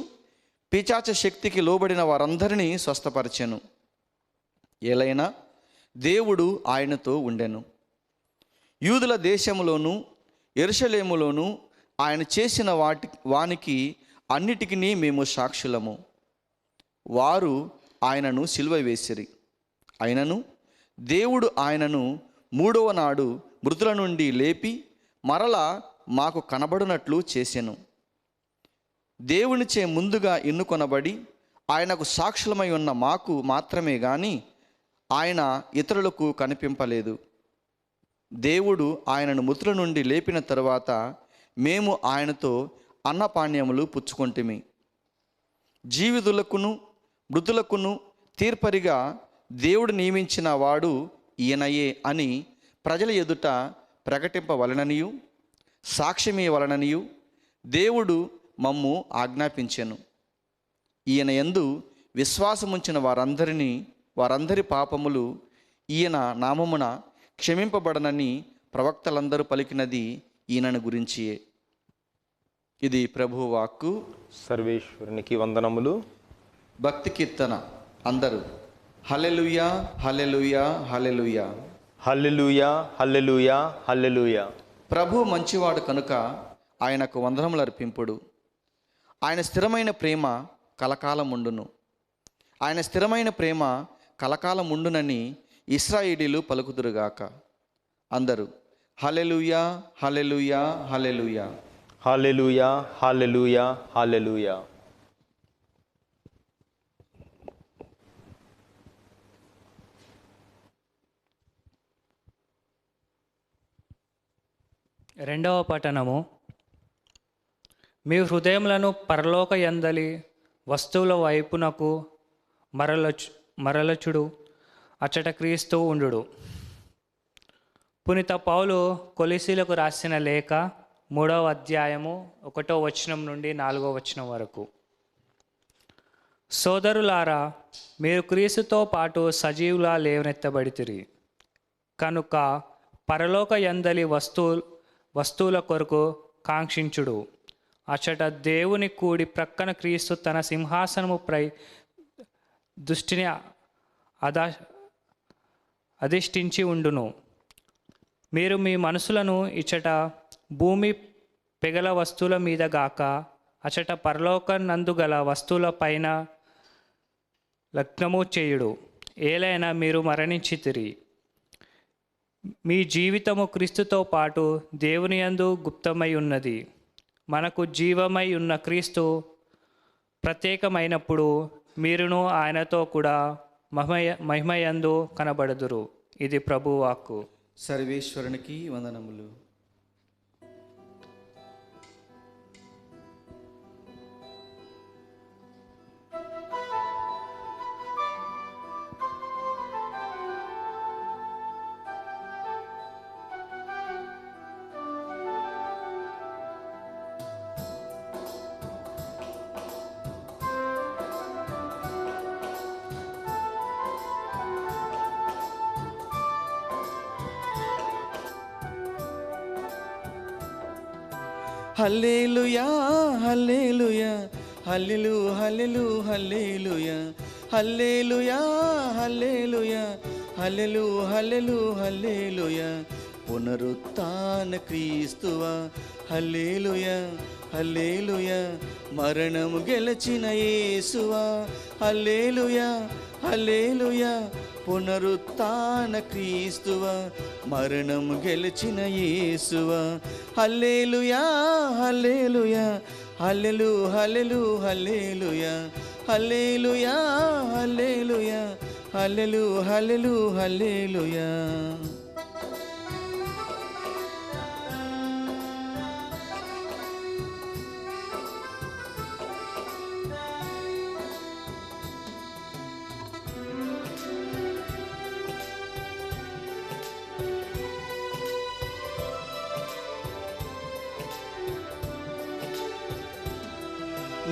పిశాచ శక్తికి లోబడిన వారందరినీ స్వస్థపరిచెను. ఏలైనా దేవుడు ఆయనతో ఉండెను. యూదుల దేశములోను యెరూషలేములోను ఆయన చేసిన వానికి అన్నిటికీ మేము సాక్షులము. వారు ఆయనను సిలువ వేసిరి. అయినను దేవుడు ఆయనను 3వ నాడు మృతుల నుండి లేపి మరలా మాకు కనబడునట్లు చేసెను. దేవునిచే ముందుగా ఎన్నుకొనబడి ఆయనకు సాక్షులమై ఉన్న మాకు మాత్రమే గాని ఆయన ఇతరులకు కనిపింపలేదు. దేవుడు ఆయనను మృతుల నుండి లేపిన తరువాత మేము ఆయనతో అన్నపానీయములు పుచ్చుకొంటిమి. జీవితులకును మృతులకును తీర్పరిగా దేవుడు నియమించిన వాడు ఈయనయే అని ప్రజల ఎదుట ప్రకటింపవలననియు సాక్ష్యమివ్వవలననియు దేవుడు మమ్ము ఆజ్ఞాపించెను. ఈయన యందు విశ్వాసముంచిన వారందరి పాపములు ఈయన నామమున క్షమింపబడనని ప్రవక్తలందరూ పలికినది ఈయనను గురించియే. ఇది ప్రభువు వాక్కు. సర్వేశ్వరునికి వందనములు. భక్తి కీర్తన అందరూ హల్లెలూయా, హల్లెలూయా, హల్లెలూయా. హల్లెలూయా, హల్లెలూయా, హల్లెలూయా. ప్రభు మంచివాడు కనుక ఆయనకు వందనములు అర్పింపుడు. ఆయన స్థిరమైన ప్రేమ కలకాలం ఉండును. ఆయన స్థిరమైన ప్రేమ కలకాలం ఉండునని ఇశ్రాయేలీలు పలుకుదురుగాక. అందరూ హల్లెలూయా, హల్లెలూయా, హల్లెలూయా. హల్లెలూయా, హల్లెలూయా, హల్లెలూయా. రెండవ పఠనము. మీ హృదయములను పరలోక యందలి వస్తువుల వైపునకు మరలచుడు, అచ్చట క్రీస్తు ఉండుడు. పునీత పౌలు కొలిసీలకు రాసిన లేఖ 3వ అధ్యాయము 1వ వచనం నుండి 4వ వచనం వరకు. సోదరులారా, మీరు క్రీస్తుతో పాటు సజీవులా లేవనెత్తబడితిరి కనుక పరలోక యందలి వస్తువుల కొరకు కాంక్షించుడు. అచ్చట దేవుని కూడి ప్రక్కన క్రీస్తు తన సింహాసనముపై దృష్టిని అధిష్ఠించి ఉండును. మీరు మీ మనసులను ఇచ్చట భూమి పెగల వస్తువుల మీద గాక అచట పరలోక నందు గల వస్తువుల పైన లగ్నము చేయుడు. ఏలైనా మీరు మరణించితిరి, మీ జీవితము క్రీస్తుతో పాటు దేవుని యందు గుప్తమై ఉన్నది. మనకు జీవమై ఉన్న క్రీస్తు ప్రత్యేకమైనప్పుడు మీరును ఆయనతో కూడా మహిమయందు కనబడుదురు. ఇది ప్రభు వాక్కు. సర్వేశ్వరునికి వందనములు. హల్లెలూయా, హల్లెలూయా, హల్లెలూ హల్లెలూ హల్లెలూయా, హల్లెలూయా, హల్లెలూయా, హల్లెలూ హల్లెలూ హల్లెలూయా. పునరుత్థాన క్రీస్తువా, హల్లెలూయా, హల్లెలూయా. మరణము గెలచిన యేసువా, హల్లెలూయా, హల్లెలూయా. పునరుత్థాన క్రీస్తువా, మరణము గెలిచిన యేసువా, హల్లెలూయా, హల్లెలూయా, హల్లెలూ హల్లెలూ హల్లెలూయా, హల్లెలూయా, హల్లెలూయా, హల్లెలూ హల్లెలూ హల్లెలూయా.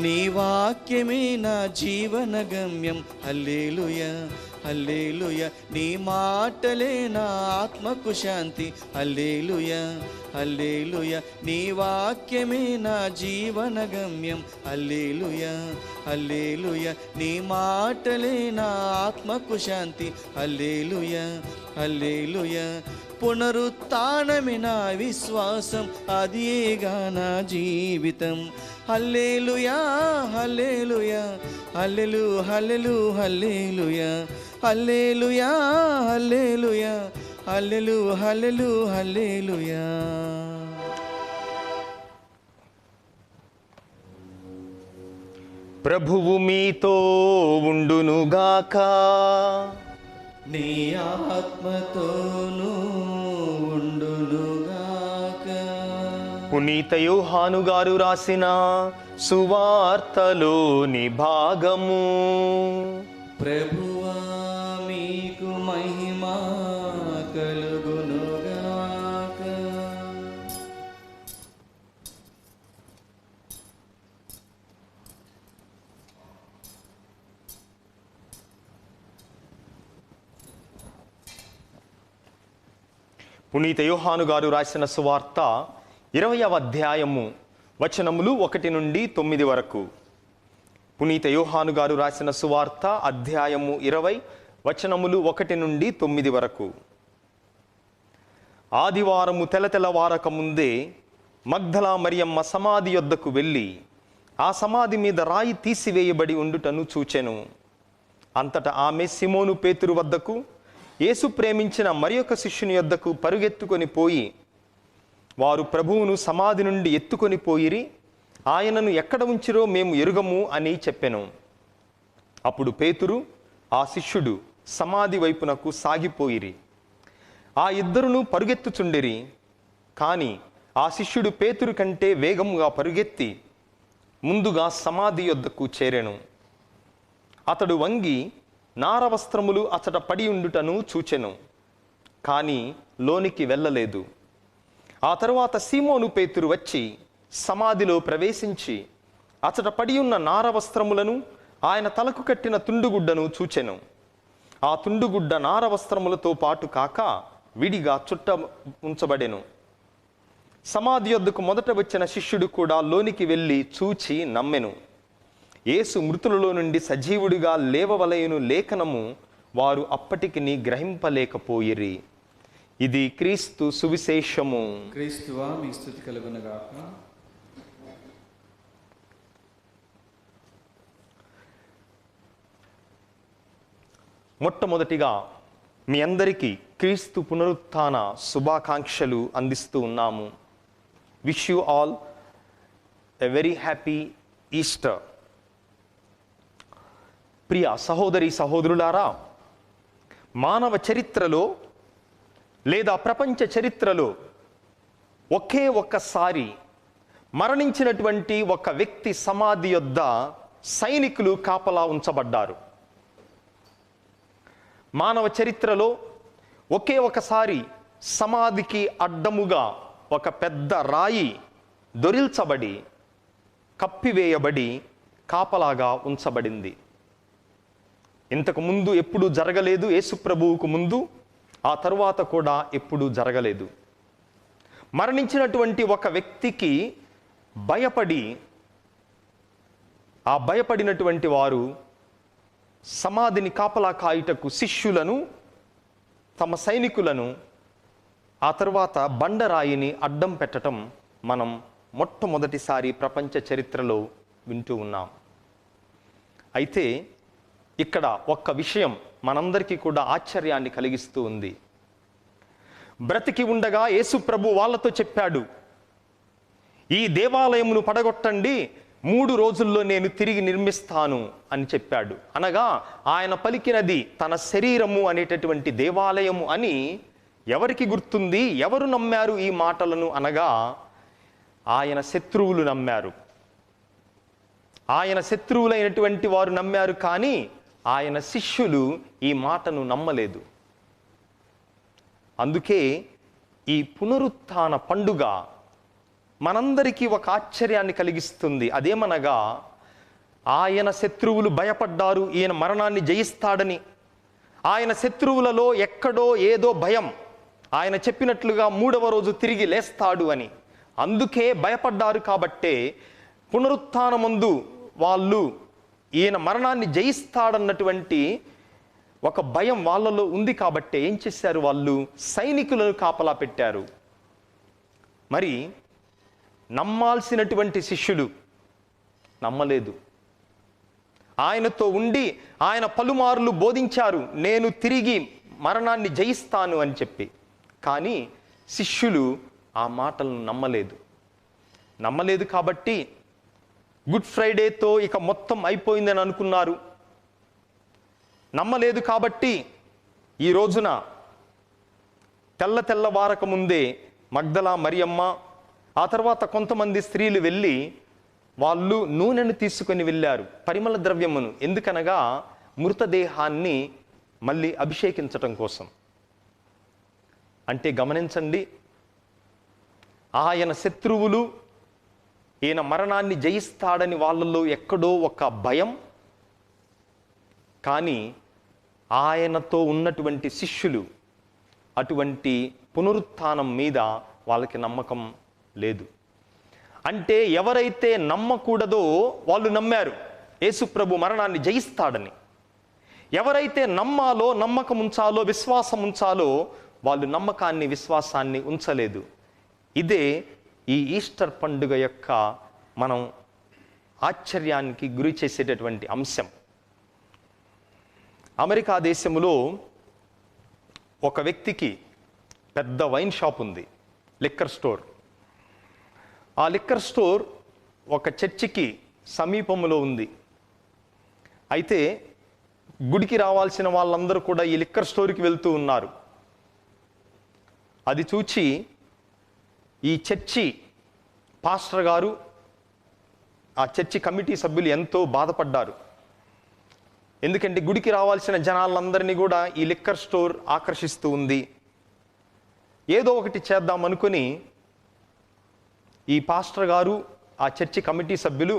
నీ వాక్యమే నా జీవన గమ్యం, హల్లెలూయా, హల్లెలూయా. నీ మాటలే నా ఆత్మకు శాంతి, హల్లెలూయా, హల్లెలూయా. నీ వాక్యమే నా జీవన గమ్యం, హల్లెలూయా, హల్లెలూయా. నీ మాటలే నా ఆత్మకు శాంతి, హల్లెలూయా, హల్లెలూయా. పునరుత్థానమే నా విశ్వాసం, అదియేగా నా జీవితం, హల్లెలూయా, హల్లెలూయా, హల్లెలూ హల్లెలూ హల్లెలూయా, హల్లెలూయా, హల్లెలూయా, హల్లెలూ హల్లెలూ హల్లెలూయా. ప్రభువు మీతో ఉండునుగాక. నీ ఆత్మతోనూ ఉండునుగాక. పునీత యోహాను గారు రాసిన సువార్తలోని భాగము. ప్రభువా మీకు మహిమ కలుగునుగాక. పునీత యోహాను గారు రాసిన సువార్త 20వ అధ్యాయము వచనములు 1 నుండి 9 వరకు. పునీత యోహాను గారు రాసిన సువార్త అధ్యాయము 20 వచనములు 1 నుండి 9 వరకు. ఆదివారము తెలతెలవారక ముందే మగ్దలా మరియమ్మ సమాధి యొద్దకు వెళ్ళి ఆ సమాధి మీద రాయి తీసివేయబడి ఉండుటను చూచెను. అంతటా ఆమె సిమోను పేతురు వద్దకు, యేసు ప్రేమించిన మరియొక శిష్యుని యొద్దకు పరుగెత్తుకొని పోయి, వారు ప్రభువును సమాధి నుండి ఎత్తుకొని పోయిరి, ఆయనను ఎక్కడ ఉంచిరో మేము ఎరుగము అని చెప్పెను. అప్పుడు పేతురు ఆ శిష్యుడు సమాధి వైపునకు సాగిపోయిరి. ఆ ఇద్దరును పరుగెత్తుచుండిరి. కాని ఆ శిష్యుడు పేతురు కంటే వేగముగా పరుగెత్తి ముందుగా సమాధి యొద్దకు చేరెను. అతడు వంగి నారవస్త్రములు అతడ పడి ఉండుటను చూచెను, కానీ లోనికి వెళ్ళలేదు. ఆ తరువాత సీమోను పేతురు వచ్చి సమాధిలో ప్రవేశించి అతడ పడి ఉన్న నారవస్త్రములను, ఆయన తలకు కట్టిన తుండుగుడ్డను చూచెను. ఆ తుండుగుడ్డ నారవస్త్రములతో పాటు కాక విడిగా చుట్ట ఉంచబడెను. సమాధి యొద్దకు మొదట వచ్చిన శిష్యుడు కూడా లోనికి వెళ్ళి చూచి నమ్మెను. యేసు మృతులలో నుండి సజీవుడిగా లేవవలయును లేఖనము వారు అప్పటికి గ్రహింపలేకపోయిరి. ఇది క్రీస్తు సువిశేషము. క్రీస్తువా మీ స్తుతి కలుగునుగాక. మొట్టమొదటిగా మీ అందరికీ క్రీస్తు పునరుత్థాన శుభాకాంక్షలు అందిస్తూ ఉన్నాము. Wish you all a very happy Easter. ప్రియ సహోదరి సహోదరులారా, మానవ చరిత్రలో లేదా ప్రపంచ చరిత్రలో ఒకే ఒక్కసారి మరణించినటువంటి ఒక వ్యక్తి సమాధి యొద్ద సైనికులు కాపలా ఉంచబడ్డారు. మానవ చరిత్రలో ఒకే ఒకసారి సమాధికి అడ్డముగా ఒక పెద్ద రాయి దొరిల్చబడి కప్పివేయబడి కాపలాగా ఉంచబడింది. ఇంతకు ముందు ఎప్పుడూ జరగలేదు. యేసుప్రభువుకు ముందు, ఆ తరువాత కూడా ఎప్పుడూ జరగలేదు. మరణించినటువంటి ఒక వ్యక్తికి భయపడి ఆ భయపడినటువంటి వారు సమాధిని కాపలా కాయుటకు శిష్యులను, తమ సైనికులను, ఆ తరువాత బండరాయిని అడ్డం పెట్టడం మనం మొట్టమొదటిసారి ప్రపంచ చరిత్రలో వింటూ ఉన్నాం. అయితే ఇక్కడ ఒక్క విషయం మనందరికీ కూడా ఆశ్చర్యాన్ని కలిగిస్తూ ఉంది. బ్రతికి ఉండగా యేసు ప్రభు వాళ్ళతో చెప్పాడు, ఈ దేవాలయమును పడగొట్టండి, 3 రోజుల్లో నేను తిరిగి నిర్మిస్తాను అని చెప్పాడు. అనగా ఆయన పలికినది తన శరీరము అనేటటువంటి దేవాలయము అని ఎవరికి గుర్తుంది? ఎవరు నమ్మారు ఈ మాటలను? అనగా ఆయన శత్రువులు నమ్మారు. ఆయన శత్రువులైనటువంటి వారు నమ్మారు, కానీ ఆయన శిష్యులు ఈ మాటను నమ్మలేదు. అందుకే ఈ పునరుత్థాన పండుగ మనందరికీ ఒక ఆశ్చర్యాన్ని కలిగిస్తుంది. అదేమనగా ఆయన శత్రువులు భయపడ్డారు ఈయన మరణాన్ని జయిస్తాడని. ఆయన శత్రువులలో ఎక్కడో ఏదో భయం, ఆయన చెప్పినట్లుగా 3వ రోజు తిరిగి లేస్తాడు అని. అందుకే భయపడ్డారు. కాబట్టే పునరుత్థానమందు వాళ్ళు ఈయన మరణాన్ని జయిస్తాడన్నటువంటి ఒక భయం వాళ్ళలో ఉంది. కాబట్టి ఏం చేశారు? వాళ్ళు సైనికులను కాపలా పెట్టారు. మరి నమ్మాల్సినటువంటి శిష్యులు నమ్మలేదు. ఆయనతో ఉండి ఆయన పలుమార్లు బోధించారు, నేను తిరిగి మరణాన్ని జయిస్తాను అని చెప్పి. కానీ శిష్యులు ఆ మాటలను నమ్మలేదు. కాబట్టి గుడ్ ఫ్రైడేతో ఇక మొత్తం అయిపోయిందని అనుకున్నారు. నమ్మలేదు కాబట్టి ఈ రోజున తెల్లవారక ముందే మగ్దలా మరియమ్మ, ఆ తర్వాత కొంతమంది స్త్రీలు వెళ్ళి వాళ్ళు నూనెను తీసుకొని వెళ్ళారు, పరిమళ ద్రవ్యమును. ఎందుకనగా మృతదేహాన్ని మళ్ళీ అభిషేకించటం కోసం. అంటే గమనించండి, ఆయన శత్రువులు ఈయన మరణాన్ని జయిస్తాడని వాళ్ళలో ఎక్కడో ఒక భయం, కానీ ఆయనతో ఉన్నటువంటి శిష్యులు అటువంటి పునరుత్థానం మీద వాళ్ళకి నమ్మకం లేదు. అంటే ఎవరైతే నమ్మకూడదో వాళ్ళు నమ్మారు యేసుప్రభు మరణాన్ని జయిస్తాడని. ఎవరైతే నమ్మాలో, నమ్మకం ఉంచాలో, విశ్వాసం ఉంచాలో వాళ్ళు నమ్మకాన్ని, విశ్వాసాన్ని ఉంచలేదు. ఇదే ఈ ఈస్టర్ పండుగ యొక్క మనం ఆశ్చర్యానికి గురి చేసేటటువంటి అంశం. అమెరికా దేశంలో ఒక వ్యక్తికి పెద్ద వైన్ షాప్ ఉంది, లిక్కర్ స్టోర్. ఆ లిక్కర్ స్టోర్ ఒక చర్చికి సమీపంలో ఉంది. అయితే గుడికి రావాల్సిన వాళ్ళందరూ కూడా ఈ లిక్కర్ స్టోర్కి వెళ్తూ ఉన్నారు. అది చూచి ఈ చర్చి పాస్టర్ గారు, ఆ చర్చి కమిటీ సభ్యులు ఎంతో బాధపడ్డారు. ఎందుకంటే గుడికి రావాల్సిన జనాలందరినీ కూడా ఈ లిక్కర్ స్టోర్ ఆకర్షిస్తూ ఉంది. ఏదో ఒకటి చేద్దామనుకొని ఈ పాస్టర్ గారు, ఆ చర్చి కమిటీ సభ్యులు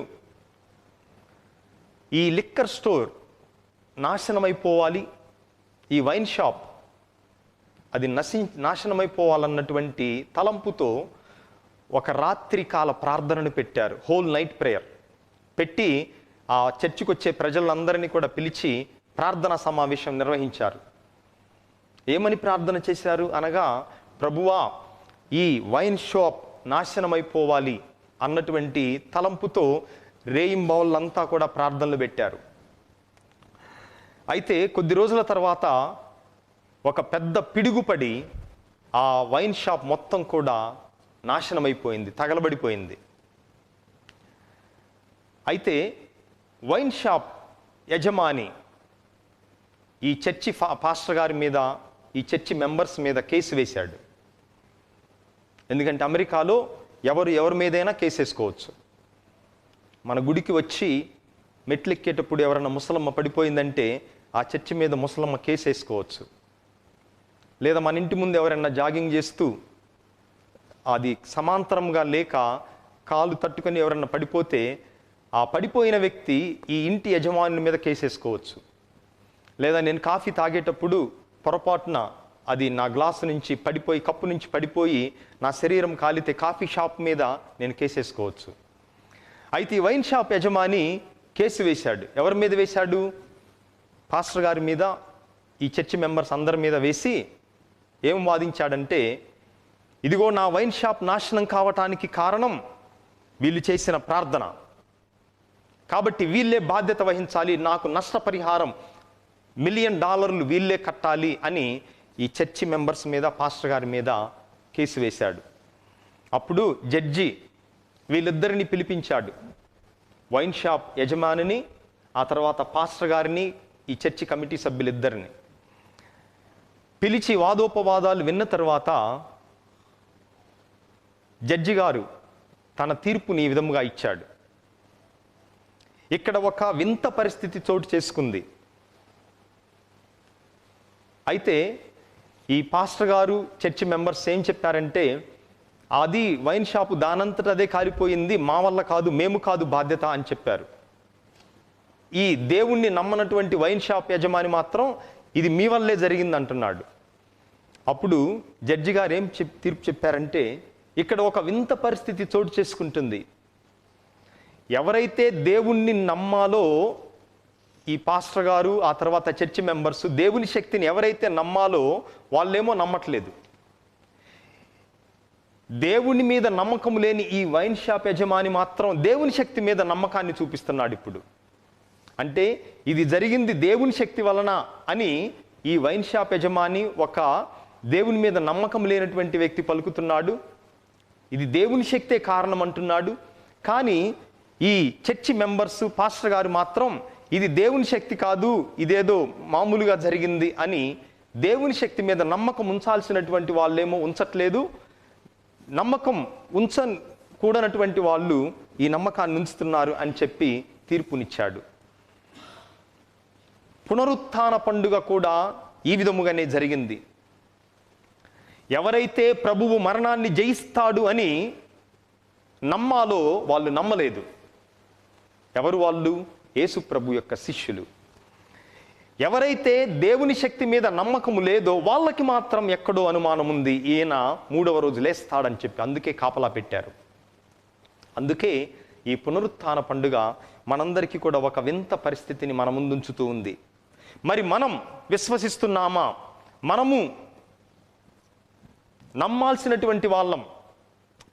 ఈ లిక్కర్ స్టోర్ నాశనమైపోవాలి, ఈ వైన్ షాప్ అది నాశనమైపోవాలన్నటువంటి తలంపుతో ఒక రాత్రి కాల ప్రార్థనను పెట్టారు. హోల్ నైట్ ప్రేయర్ పెట్టి ఆ చర్చికి వచ్చే ప్రజలందరినీ కూడా పిలిచి ప్రార్థనా సమావేశం నిర్వహించారు. ఏమని ప్రార్థన చేశారు అనగా, ప్రభువా, ఈ వైన్ షాప్ నాశనమైపోవాలి అన్నటువంటి తలంపుతో రేయింబౌళ్ళంతా కూడా ప్రార్థనలు పెట్టారు. అయితే కొద్ది రోజుల తర్వాత ఒక పెద్ద పిడుగుపడి ఆ వైన్ షాప్ మొత్తం కూడా నాశనమైపోయింది, తగలబడిపోయింది. అయితే వైన్ షాప్ యజమాని ఈ చర్చి పాస్టర్ గారి మీద, ఈ చర్చి మెంబర్స్ మీద కేసు వేశాడు. ఎందుకంటే అమెరికాలో ఎవరి మీదైనా కేసు వేసుకోవచ్చు. మన గుడికి వచ్చి మెట్లెక్కేటప్పుడు ఎవరైనా ముసలమ్మ పడిపోయిందంటే ఆ చర్చి మీద ముసలమ్మ కేసు వేసుకోవచ్చు. లేదా మన ఇంటి ముందు ఎవరైనా జాగింగ్ చేస్తూ అది సమాంతరంగా లేక కాలు తట్టుకొని ఎవరైనా పడిపోతే ఆ పడిపోయిన వ్యక్తి ఈ ఇంటి యజమాని మీద కేసు వేసుకోవచ్చు. లేదా నేను కాఫీ తాగేటప్పుడు పొరపాటున అది నా గ్లాసు నుంచి పడిపోయి, కప్పు నుంచి పడిపోయి నా శరీరం కాలితే కాఫీ షాప్ మీద నేను కేసు వేసుకోవచ్చు. అయితే ఈ వైన్ షాప్ యజమాని కేసు వేశాడు. ఎవరి మీద వేశాడు? పాస్టర్ గారి మీద, ఈ చర్చి మెంబర్స్ అందరి మీద వేసి ఏం వాదించాడంటే, ఇదిగో నా వైన్ షాప్ నాశనం కావటానికి కారణం వీళ్ళు చేసిన ప్రార్థన, కాబట్టి వీళ్ళే బాధ్యత వహించాలి, నాకు నష్టపరిహారం $1 మిలియన్ వీళ్ళే కట్టాలి అని ఈ చర్చి మెంబర్స్ మీద, పాస్టర్ గారి మీద కేసు వేశాడు. అప్పుడు జడ్జి వీళ్ళిద్దరిని పిలిపించాడు, వైన్ షాప్ యజమానిని, ఆ తర్వాత పాస్టర్ గారిని, ఈ చర్చి కమిటీ సభ్యులిద్దరిని పిలిచి వాదోపవాదాలు విన్న తర్వాత జడ్జి గారు తన తీర్పుని ఈ విధముగా ఇచ్చాడు. ఇక్కడ ఒక వింత పరిస్థితి చోటు చేసుకుంది. అయితే ఈ పాస్టర్ గారు, చర్చి మెంబర్స్ ఏం చెప్పారంటే, అది వైన్ షాపు దానంతట అదే కాలిపోయింది, మా వల్ల కాదు, మేము కాదు బాధ్యత అని చెప్పారు. ఈ దేవుణ్ణి నమ్మనటువంటి వైన్ షాప్ యజమాని మాత్రం ఇది మీ వల్లే జరిగింది అంటున్నాడు. అప్పుడు జడ్జి గారు ఏం తీర్పు చెప్పారంటే, ఇక్కడ ఒక వింత పరిస్థితి చోటు చేసుకుంటుంది. ఎవరైతే దేవుణ్ణి నమ్మాలో, ఈ పాస్టర్ గారు, ఆ తర్వాత చర్చి మెంబర్స్ దేవుని శక్తిని ఎవరైతే నమ్మాలో వాళ్ళేమో నమ్మట్లేదు. దేవుని మీద నమ్మకం లేని ఈ వైన్ షాప్ యజమాని మాత్రం దేవుని శక్తి మీద నమ్మకాన్ని చూపిస్తున్నాడు. ఇప్పుడు అంటే ఇది జరిగింది దేవుని శక్తి వలన అని ఈ వైన్ షాప్ యజమాని, ఒక దేవుని మీద నమ్మకం లేనటువంటి వ్యక్తి పలుకుతున్నాడు. ఇది దేవుని శక్తే కారణం అంటున్నాడు. కానీ ఈ చర్చి మెంబర్స్, పాస్టర్ గారు మాత్రం ఇది దేవుని శక్తి కాదు, ఇదేదో మామూలుగా జరిగింది అని దేవుని శక్తి మీద నమ్మకం ఉంచాల్సినటువంటి వాళ్ళేమో ఉంచట్లేదు, నమ్మకం ఉంచకూడనటువంటి వాళ్ళు ఈ నమ్మకాన్ని ఉంచుతున్నారు అని చెప్పి తీర్పునిచ్చాడు. పునరుత్థాన పండుగ కూడా ఈ విధముగానే జరిగింది. ఎవరైతే ప్రభువు మరణాన్ని జయిస్తాడు అని నమ్మాలో వాళ్ళు నమ్మలేదు. ఎవరు వాళ్ళు? యేసు ప్రభు యొక్క శిష్యులు. ఎవరైతే దేవుని శక్తి మీద నమ్మకము లేదో వాళ్ళకి మాత్రం ఎక్కడో అనుమానం ఉంది, ఈయన 3వ రోజు లేస్తాడని చెప్పి అందుకే కాపలా పెట్టారు. అందుకే ఈ పునరుత్థాన పండుగ మనందరికీ కూడా ఒక వింత పరిస్థితిని మన ముందుంచుతూ ఉంది. మరి మనం విశ్వసిస్తున్నామా? మనము నమ్మాల్సినటువంటి వాళ్ళం.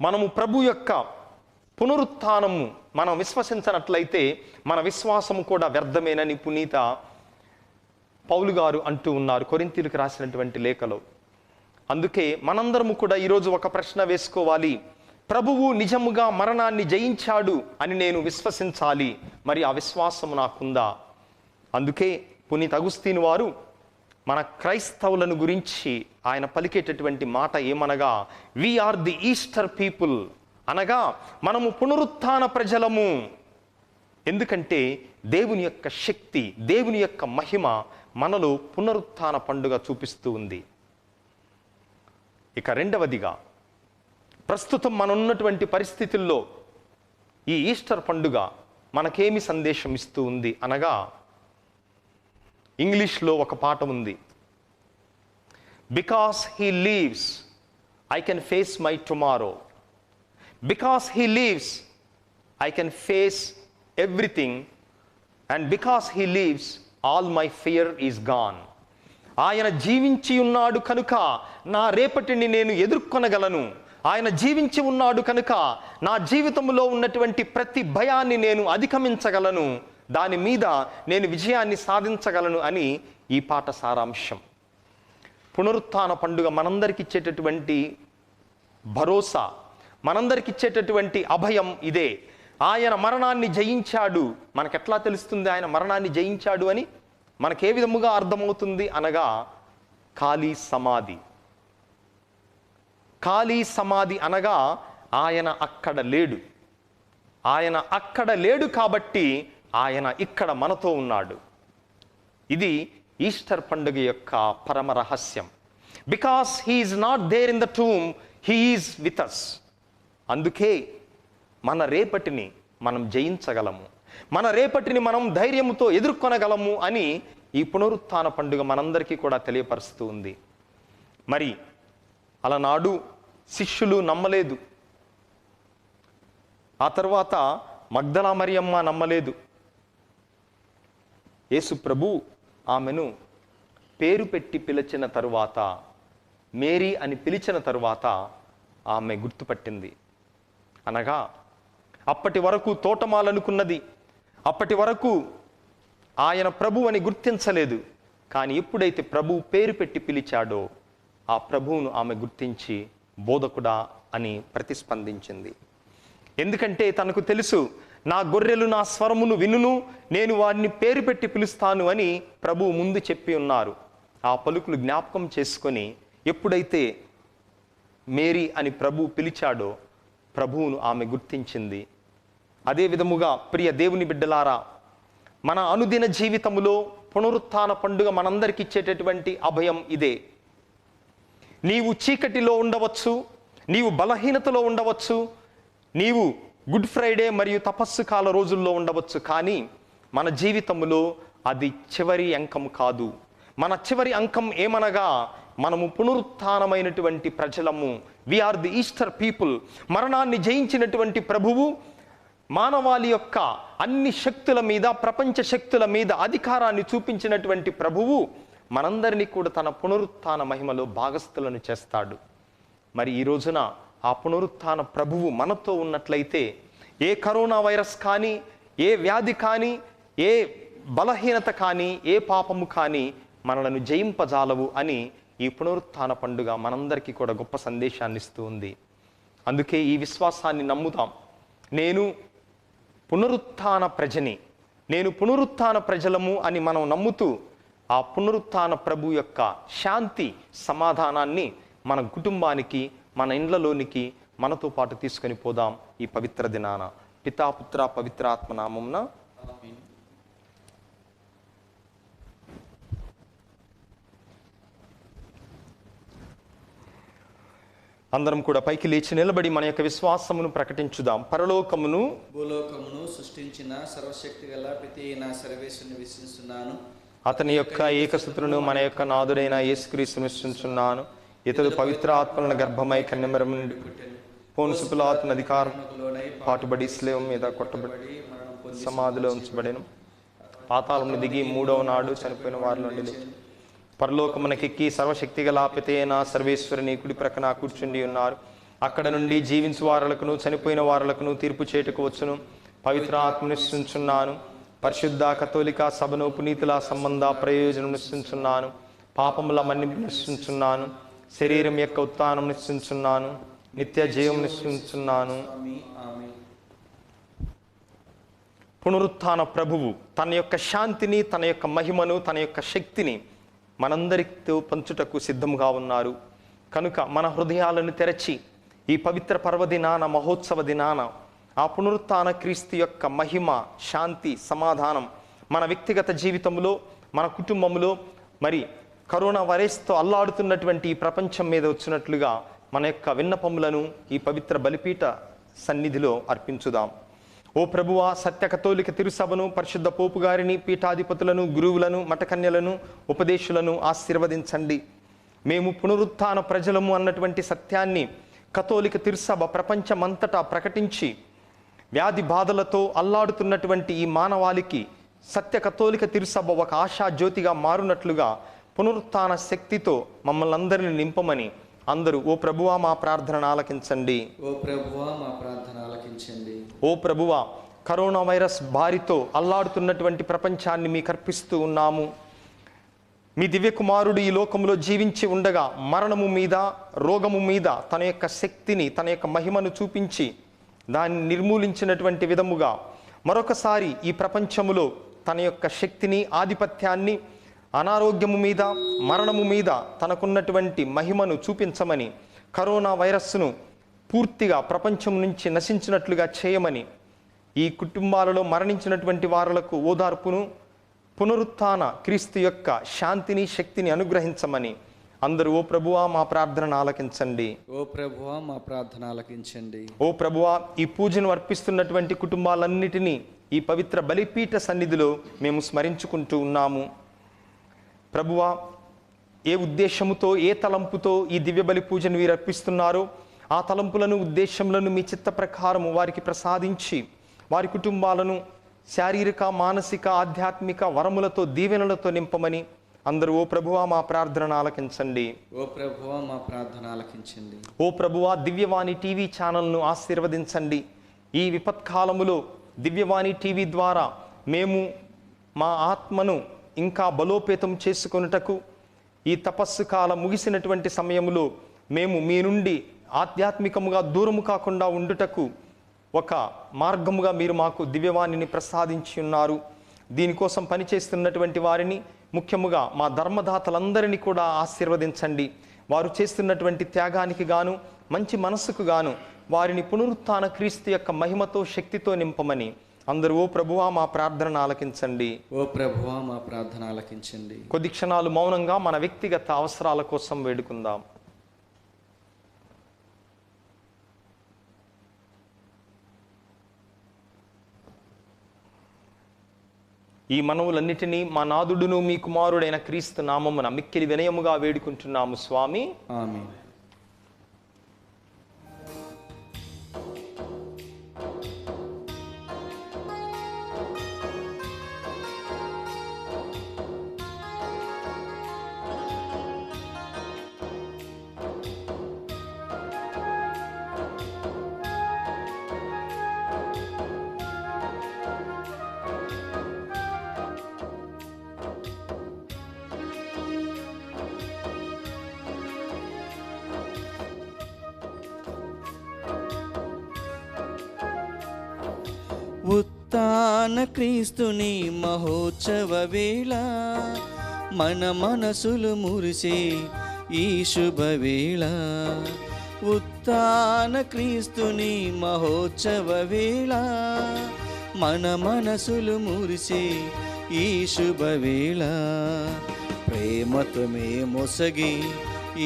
మనము ప్రభు యొక్క పునరుత్థానము మనం విశ్వసించినట్లయితే మన విశ్వాసము కూడా వ్యర్థమేనని పునీత పౌలు గారు అంటూ ఉన్నారు కొరింథీయులకు రాసినటువంటి లేఖలో. అందుకే మనందరము కూడా ఈరోజు ఒక ప్రశ్న వేసుకోవాలి. ప్రభువు నిజముగా మరణాన్ని జయించాడు అని నేను విశ్వసించాలి. మరి ఆ విశ్వాసము నాకుందా? అందుకే పునీత అగుస్తీను వారు మన క్రైస్తవులను గురించి ఆయన పలికేటటువంటి మాట ఏమనగా, we are the Easter people, అనగా మనము పునరుత్థాన ప్రజలము. ఎందుకంటే దేవుని యొక్క శక్తి, దేవుని యొక్క మహిమ మనలో పునరుత్థాన పండుగ చూపిస్తూ ఉంది. ఇక రెండవదిగా, ప్రస్తుతం మనం ఉన్నటువంటి పరిస్థితుల్లో ఈ ఈస్టర్ పండుగ మనకేమి సందేశం ఇస్తూ ఉంది అనగా, ఇంగ్లీష్లో ఒక పాట ఉంది, because he leaves I can face my tomorrow, because he leaves I can face everything, and because he leaves all my fear is gone. ఆయన జీవించి ఉన్నాడు కనుక నా రేపటిని నేను ఎదుర్కొనగలను. ఆయన జీవించి ఉన్నాడు కనుక నా జీవితంలో ఉన్నటువంటి ప్రతి భయాన్ని నేను అధిగమించగలను, దాని మీద నేను విజయాన్ని సాధించగలను అని ఈ పాట సారాంశం. పునరుత్థాన పండుగ మనందరికి ఇచ్చేటటువంటి భరోసా, మనందరికి ఇచ్చేటటువంటి అభయం ఇదే. ఆయన మరణాన్ని జయించాడు. మనకెట్లా తెలుస్తుంది ఆయన మరణాన్ని జయించాడు అని? మనకే విధముగా అర్థమవుతుంది అనగా, ఖాళీ సమాధి. ఖాళీ సమాధి అనగా ఆయన అక్కడ లేడు. ఆయన అక్కడ లేడు కాబట్టి ఆయన ఇక్కడ మనతో ఉన్నాడు. ఇది ఈస్టర్ పండుగ యొక్క పరమ రహస్యం. Because he is not there in the tomb, he is with us. అందుకే మన రేపటిని మనం జయించగలము, మన రేపటిని మనం ధైర్యంతో ఎదుర్కొనగలము అని ఈ పునరుత్థాన పండుగ మనందరికీ కూడా తెలియపరుస్తూ ఉంది. మరి అలనాడు శిష్యులు నమ్మలేదు, ఆ తర్వాత మగ్దలా మరియమ్మ నమ్మలేదు. యేసు ప్రభు ఆమెను పేరు పెట్టి పిలిచిన తరువాత, మేరీ అని పిలిచిన తరువాత ఆమె గుర్తుపట్టింది. అనగా అప్పటి వరకు తోటమాలనుకున్నది, అప్పటి వరకు ఆయన ప్రభు అని గుర్తించలేదు. కానీ ఎప్పుడైతే ప్రభు పేరు పెట్టి పిలిచాడో ఆ ప్రభువును ఆమె గుర్తించి బోధకుడా అని ప్రతిస్పందించింది. ఎందుకంటే తనకు తెలుసు, నా గొర్రెలు నా స్వరమును వినును, నేను వారిని పేరు పెట్టి పిలుస్తాను అని ప్రభువు ముందు చెప్పి ఉన్నారు. ఆ పలుకులు జ్ఞాపకం చేసుకొని ఎప్పుడైతే మేరీ అని ప్రభు పిలిచాడో ప్రభువును ఆమె గుర్తించింది. అదే విధముగా ప్రియ దేవుని బిడ్డలారా, మన అనుదిన జీవితములో పునరుత్థాన పండుగ మనందరికి ఇచ్చేటటువంటి అభయం ఇదే. నీవు చీకటిలో ఉండవచ్చు, నీవు బలహీనతలో ఉండవచ్చు, నీవు గుడ్ ఫ్రైడే మరియు తపస్సు కాల రోజుల్లో ఉండవచ్చు. కానీ మన జీవితంలో అది చివరి అంకం కాదు. మన చివరి అంకం ఏమనగా, మనము పునరుత్థానమైనటువంటి ప్రజలము. We are the Easter people. మరణాన్ని జయించినటువంటి ప్రభువు మానవాళి యొక్క అన్ని శక్తుల మీద, ప్రపంచ శక్తుల మీద అధికారాన్ని చూపించినటువంటి ప్రభువు మనందరినీ కూడా తన పునరుత్థాన మహిమలో భాగస్థులను చేస్తాడు. మరి ఈ రోజున ఆ పునరుత్థాన ప్రభువు మనతో ఉన్నట్లయితే ఏ కరోనా వైరస్ కానీ, ఏ వ్యాధి కానీ, ఏ బలహీనత కానీ, ఏ పాపము కానీ మనలను జయింపజాలవు అని ఈ పునరుత్థాన పండుగ మనందరికీ కూడా గొప్ప సందేశాన్ని ఇస్తూ ఉంది. అందుకే ఈ విశ్వాసాన్ని నమ్ముతాం. నేను పునరుత్థాన ప్రజని, నేను పునరుత్థాన ప్రజలము అని మనం నమ్ముతూ ఆ పునరుత్థాన ప్రభు యొక్క శాంతి సమాధానాన్ని మన కుటుంబానికి, మన ఇండ్లలోనికి మనతో పాటు తీసుకొని పోదాం ఈ పవిత్ర దినాన. పితా పుత్ర పవిత్రాత్మ నామమున ఆమేన్. అందరం కూడా పైకి లేచి నిలబడి మన యొక్క విశ్వాసమును ప్రకటించుదాం. పరలోకమును భూలోకమును సృష్టించిన సర్వశక్తి గల ప్రతి నా సర్వేశ్వరుని విశ్వసిస్తున్నాను. అతని యొక్క ఏకసుతులను మన యొక్క నాథుడైన యేసుక్రీస్తును విశ్వసిస్తున్నాను. ఇతడు పవిత్ర ఆత్మలను గర్భమై కన్యమరం నుండి పోన్సు పిలాతును అధికారం పాటుబడి స్లేవం మీద కొట్టబడి సమాధిలో ఉంచబడెను. పాతాళమును దిగి మూడవ నాడు చనిపోయిన వారి నుండి లేచి పరలోకమునకెక్కి సర్వశక్తిగల పితైన సర్వేశ్వరుని కుడి ప్రక్కన కూర్చుండి ఉన్నారు. అక్కడ నుండి జీవించు వారలకును చనిపోయిన వారలకును తీర్పు చేటుకు వచ్చును. పవిత్ర ఆత్మను నిశ్చయించున్నాను. పరిశుద్ధ కథోలిక సభను పునీతుల సంబంధ ప్రయోజనం నిశ్చయించున్నాను. పాపముల మన్నింపు నిశ్చయించున్నాను. శరీరం యొక్క ఉత్థానం నిశ్చయించున్నాను. నిత్య జీవం నిశ్చయించున్నాను. పునరుత్థాన ప్రభువు తన యొక్క శాంతిని, తన యొక్క మహిమను, తన యొక్క శక్తిని మనందరితో పంచుటకు సిద్ధంగా ఉన్నారు. కనుక మన హృదయాలను తెరచి ఈ పవిత్ర పర్వదినాన, మహోత్సవ దినాన ఆ పునరుత్థాన క్రీస్తు యొక్క మహిమ, శాంతి, సమాధానం మన వ్యక్తిగత జీవితంలో, మన కుటుంబంలో, మరి కరోనా వైరస్తో అల్లాడుతున్నటువంటి ఈ ప్రపంచం మీద వచ్చినట్లుగా మన యొక్క విన్నపములను ఈ పవిత్ర బలిపీఠ సన్నిధిలో అర్పించుదాం. ఓ ప్రభువా, సత్య కథోలిక తిరుసభను, పరిశుద్ధ పోపు గారిని, పీఠాధిపతులను, గురువులను, మఠకన్యలను, ఉపదేశులను ఆశీర్వదించండి. మేము పునరుత్థాన ప్రజలము అన్నటువంటి సత్యాన్ని కథోలిక తిరుసభ ప్రపంచమంతటా ప్రకటించి వ్యాధి బాధలతో అల్లాడుతున్నటువంటి ఈ మానవాళికి సత్య కథోలిక తిరుసభ ఒక ఆశా జ్యోతిగా మారునట్లుగా పునరుత్థాన శక్తితో మమ్మల్ని అందరిని నింపమని అందరూ ఓ ప్రభువా మా ప్రార్థనను ఆలకించండి. ఓ ప్రభువా మా ప్రార్థన ఆలకించండి. ఓ ప్రభువా, కరోనా వైరస్ బారితో అల్లాడుతున్నటువంటి ప్రపంచాన్ని మీకు అర్పిస్తూ ఉన్నాము. మీ దివ్యకుమారుడు ఈ లోకంలో జీవించి ఉండగా మరణము మీద, రోగము మీద తన యొక్క శక్తిని, తన యొక్క మహిమను చూపించి దాన్ని నిర్మూలించినటువంటి విధముగా మరొకసారి ఈ ప్రపంచములో తన యొక్క శక్తిని, ఆధిపత్యాన్ని అనారోగ్యము మీద, మరణము మీద తనకున్నటువంటి మహిమను చూపించమని, కరోనా వైరస్ను పూర్తిగా ప్రపంచం నుంచి నశించినట్లుగా చేయమని, ఈ కుటుంబాలలో మరణించినటువంటి వారులకు ఓదార్పును, పునరుత్థాన క్రీస్తు యొక్క శాంతిని, శక్తిని అనుగ్రహించమని అందరూ ఓ ప్రభువా మా ప్రార్థనను ఆలకించండి. ఓ ప్రభువా మా ప్రార్థన ఆలకించండి. ఓ ప్రభువా, ఈ పూజను అర్పిస్తున్నటువంటి కుటుంబాలన్నిటినీ ఈ పవిత్ర బలిపీఠ సన్నిధిలో మేము స్మరించుకుంటూ ఉన్నాము. ప్రభువా, ఏ ఉద్దేశముతో, ఏ తలంపుతో ఈ దివ్య బలి పూజను వీరు అర్పిస్తున్నారో ఆ తలంపులను, ఉద్దేశములను మీ చిత్త ప్రకారము వారికి ప్రసాదించి వారి కుటుంబాలను శారీరక, మానసిక, ఆధ్యాత్మిక వరములతో, దీవెనలతో నింపమని అందరూ ఓ ప్రభువా మా ప్రార్థనను ఆలకించండి. ఓ ప్రభువా మా ప్రార్థన ఆలకించండి. ఓ ప్రభువా, దివ్యవాణి టీవీ ఛానల్ను ఆశీర్వదించండి. ఈ విపత్కాలములో దివ్యవాణి టీవీ ద్వారా మేము మా ఆత్మను ఇంకా బలోపేతం చేసుకొనుటకు, ఈ తపస్సు కాలం ముగిసినటువంటి సమయంలో మేము మీ నుండి ఆధ్యాత్మికముగా దూరము కాకుండా ఉండుటకు ఒక మార్గముగా మీరు మాకు దివ్యవాణిని ప్రసాదించి ఉన్నారు. దీనికోసం పనిచేస్తున్నటువంటి వారిని, ముఖ్యముగా మా ధర్మదాతలందరినీ కూడా ఆశీర్వదించండి. వారు చేస్తున్నటువంటి త్యాగానికి గాను, మంచి మనస్సుకు గాను వారిని పునరుత్థాన క్రీస్తు యొక్క మహిమతో, శక్తితో నింపమని అందరూ ఓ ప్రభువా మా ప్రార్థనను ఆలకించండి. ఓ ప్రభువా మా ప్రార్థన ఆలకించండి. కొద్ది క్షణాలు మౌనంగా మన వ్యక్తిగత అవసరాల కోసం వేడుకుందాం. ఈ మనవులన్నిటినీ మా నాదుడును మీ కుమారుడైన క్రీస్తు నామమున మిక్కిలి వినయముగా వేడుకుంటున్నాము స్వామి. ఆమేన్. ఉత్థాన క్రీస్తుని మహోత్సవ వేళ మన మనసులు మురిసే ఈ శుభవేళ. ఉత్థాన క్రీస్తుని మహోత్సవ వేళ మన మనసులు మురిసే ఈ శుభవేళ. ప్రేమతో మొసగి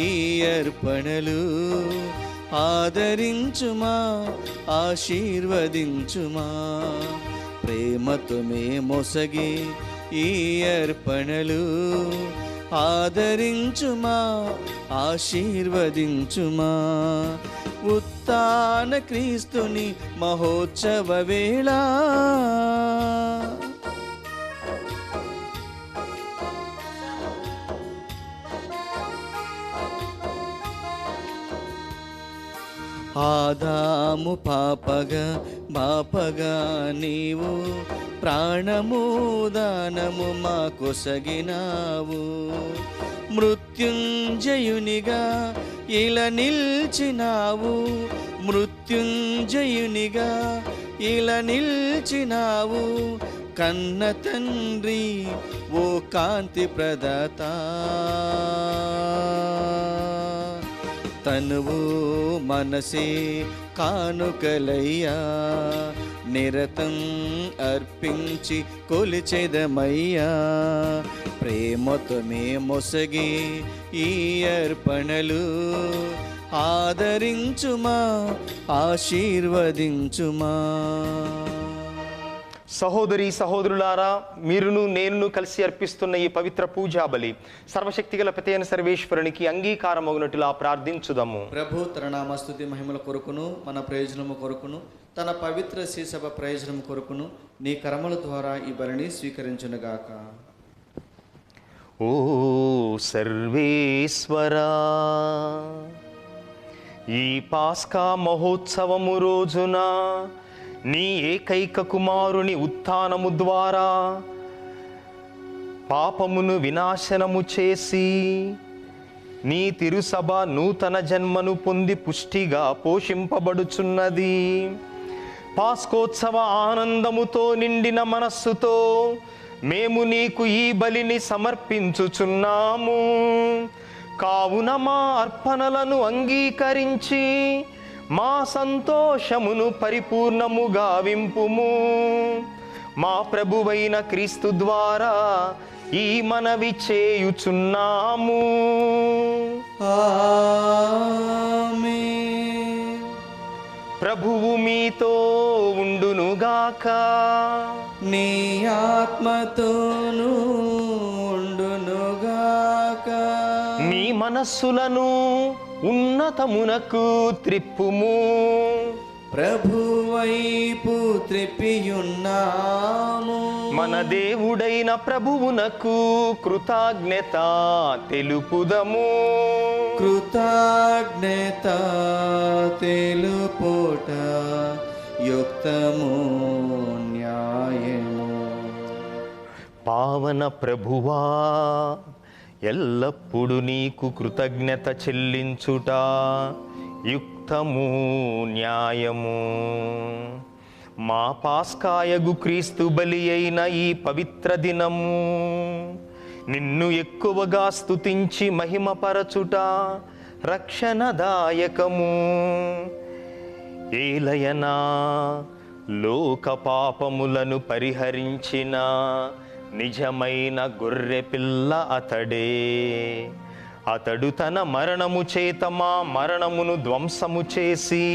ఈ అర్పణలు ఆదరించుమా, ఆశీర్వదించుమా. ప్రేమతో మొసగి ఈ అర్పణలు ఆదరించుమా, ఆశీర్వదించుమా. ఉత్థాన క్రీస్తుని మహోత్సవ వేళ ఆదాము పాపగా బాపగా నీవు ప్రాణము దానము మా కొసగినావు. మృత్యుంజయునిగా ఇలా నిల్చినావు, మృత్యుంజయునిగా ఇలా నిల్చినావు. కన్న తండ్రి ఓ కాంతి ప్రదాత, తనువు మనసే కానుకలయ్యా, నిరతం అర్పించి కొలిచెదమయ్యా. ప్రేమతో మొసగి ఈ అర్పణలు ఆదరించుమా, ఆశీర్వదించుమా. సహోదరి సహోదరులారా, మీరును నేనును కలిసి అర్పిస్తున్న ఈ పవిత్ర పూజా బలి సర్వశక్తిగల పితైన సర్వేశ్వరునికి అంగీకారమగునట్టులా ప్రార్థించుదాము. ప్రభు తన నామస్తుతి మహిమల కొరకును మన ప్రయోజనము కొరకును తన పవిత్ర శ్రీసభ ప్రయోజనం కొరకును నీ కర్మల ద్వారా ఈ బలిని స్వీకరించునుగాక. ఓ సర్వేశ్వరా, ఈ పాస్కా మహోత్సవము రోజున నీ ఏకైక కుమారుని ఉత్థానము ద్వారా పాపమును వినాశనము చేసి నీ తిరుసభ నూతన జన్మను పొంది పుష్టిగా పోషింపబడుచున్నది. పాస్కోత్సవ ఆనందముతో నిండిన మనస్సుతో మేము నీకు ఈ బలిని సమర్పించుచున్నాము. కావున మా అర్పణలను అంగీకరించి మా సంతోషమును పరిపూర్ణముగా వింపుము. మా ప్రభువైన క్రీస్తు ద్వారా ఈ మనవి చేయుచున్నాము. ఆమేన్. ప్రభువు మీతో ఉండునుగాక. నీ ఆత్మతోనూ ఉండునుగాక. మీ మనస్సులను ఉన్నతమునకు త్రిప్పుము. ప్రభువైపు త్రిప్పియున్నాము. మన దేవుడైన ప్రభువునకు కృతజ్ఞత తెలుపుదము. కృతజ్ఞత తెలుపుట యుక్తము న్యాయము. పావన ప్రభువా, ఎల్లప్పుడూ నీకు కృతజ్ఞత చెల్లించుట యుక్తము న్యాయము. మా పాస్కాయగు క్రీస్తు బలి అయిన ఈ పవిత్ర దినము నిన్ను ఎక్కువగా స్తుతించి మహిమపరచుట రక్షణదాయకము. ఏలయనా లోక పాపములను పరిహరించిన నిజమైన గొర్రె పిల్ల అతడే. అతడు తన మరణము చేత మా మరణమును ధ్వంసము చేసి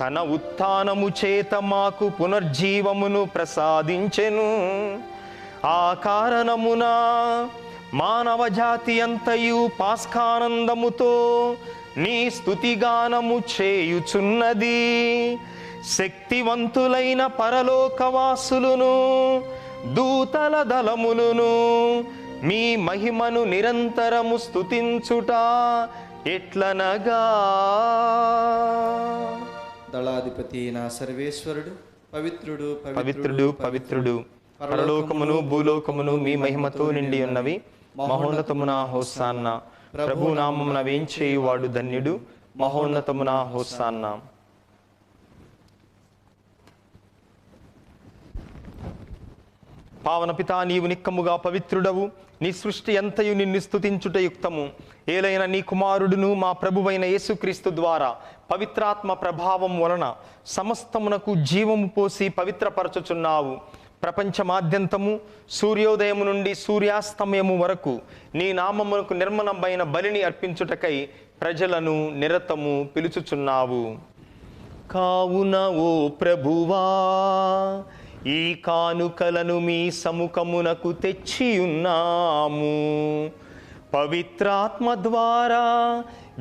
తన ఉత్థానము చేత మాకు పునర్జీవమును ప్రసాదించెను. ఆ కారణమున మానవ జాతి అంతయు పాస్కానందముతో నీ స్తుతిగానము చేయుచున్నది. శక్తివంతులైన పరలోకవాసులను దూతల దళములను మీ మహిమను నిరంతరము స్తుతించుట ఎట్లనగా, దళాధిపతి నా సర్వేశ్వరుడు పవిత్రుడు పవిత్రుడు పవిత్రుడు, పరలోకమును భూలోకమును మీ మహిమతో నిండి ఉన్నవి. మహోన్నతమున హోసాన్న. ప్రభు నామమున వేంచేయువాడు ధన్యుడు. మహోన్నతమున హోసాన్న. పావన పితా, నీవు నిక్కముగా పవిత్రుడవు. నీ సృష్టి అంతయు నిన్ను స్తుతించుట యుక్తము. ఏలైన నీ కుమారుడును మా ప్రభువైన యేసుక్రీస్తు ద్వారా పవిత్రాత్మ ప్రభావం వలన సమస్తమునకు జీవము పోసి పవిత్రపరచుచున్నావు. ప్రపంచమాద్యంతము సూర్యోదయము నుండి సూర్యాస్తమయము వరకు నీ నామమునకు నిర్మలమైన బలిని అర్పించుటకై ప్రజలను నిరతము పిలుచుచున్నావు. కావున ఓ ప్రభువా, ఈ కానుకలను మీ సముఖమునకు తెచ్చియున్నాము. పవిత్రాత్మ ద్వారా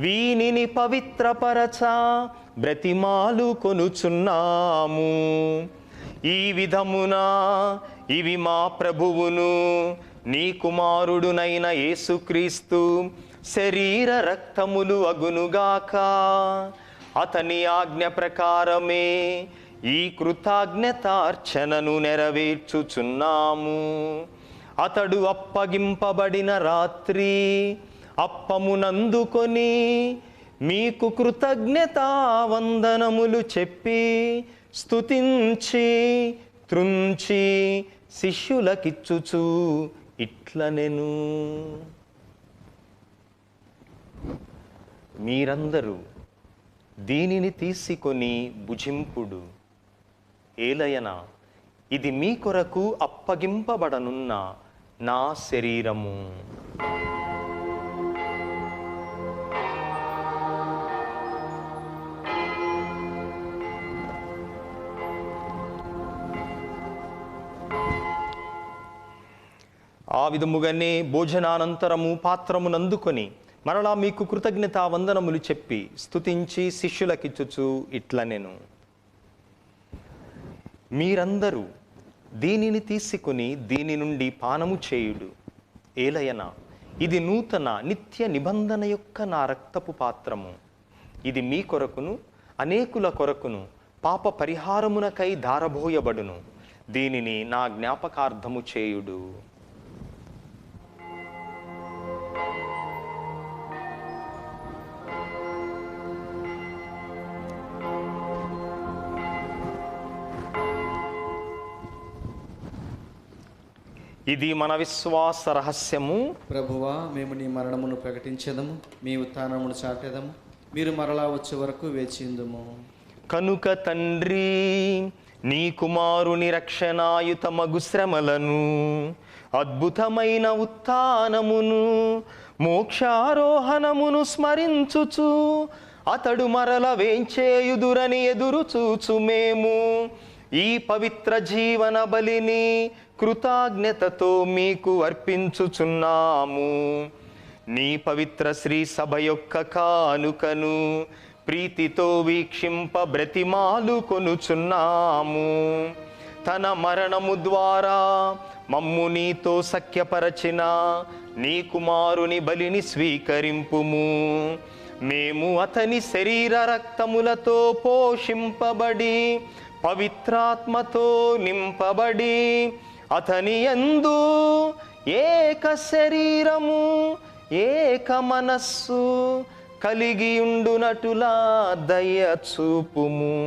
వీనిని పవిత్రపరచ బ్రతిమాలు కొనుచున్నాము. ఈ విధమున ఇవి మా ప్రభువును నీ కుమారుడునైన యేసుక్రీస్తు శరీర రక్తములు అగునుగాక. అతని ఆజ్ఞ ప్రకారమే ఈ కృతజ్ఞతార్చనను నెరవేర్చుచున్నాము. అతడు అప్పగింపబడిన రాత్రి అప్పమునందుకొని మీకు కృతజ్ఞతావందనములు చెప్పి స్తుతించి త్రుంచి శిష్యులకిచ్చుచు ఇట్లనెను, మీరందరూ దీనిని తీసుకొని భుజింపుడు. ఏలయన ఇది మీ కొరకు అప్పగింపబడనున్న నా శరీరము. ఆ విధముగానే భోజనానంతరము పాత్రమునందుకొని మరలా మీకు కృతజ్ఞతా వందనములు చెప్పి స్తుతించి శిష్యులకిచ్చుచు ఇట్లనెను, మీరందరూ దీనిని తీసుకొని దీని నుండి పానము చేయుడు. ఏలయన ఇది నూతన నిత్య నిబంధన యొక్క నా రక్తపు పాత్రము. ఇది మీ కొరకును అనేకుల కొరకును పాప పరిహారమునకై ధారబోయబడును. దీనిని నా జ్ఞాపకార్థము చేయుడు. ఇది మన విశ్వాస రహస్యము. ప్రభువా, మేము నీ మరణమును ప్రకటించేదము, మీ ఉత్థానమును చాటేదము, మీరు మరలా వచ్చే వరకు వేచిందుము. కనుక తండ్రి, నీ కుమారుని రక్షణాయుతమగు శ్రమలను, అద్భుతమైన ఉత్థానమును, మోక్షారోహణమును స్మరించుచు అతడు మరల వేంచేయుదురని ఎదురు చూచు మేము ఈ పవిత్ర జీవన బలిని కృతజ్ఞతతో మీకు అర్పించుచున్నాము. నీ పవిత్ర శ్రీ సభ యొక్క కానుకను ప్రీతితో వీక్షింప బ్రతిమాలు కొనుచున్నాము. తన మరణము ద్వారా మమ్ము నీతో సఖ్యపరచిన నీ కుమారుని బలిని స్వీకరింపుము. మేము అతని శరీర రక్తములతో పోషింపబడి పవిత్రాత్మతో నింపబడి అతని యందు ఏక శరీరము ఏక మనస్సు కలిగి ఉండునటులా దయ చూపుము.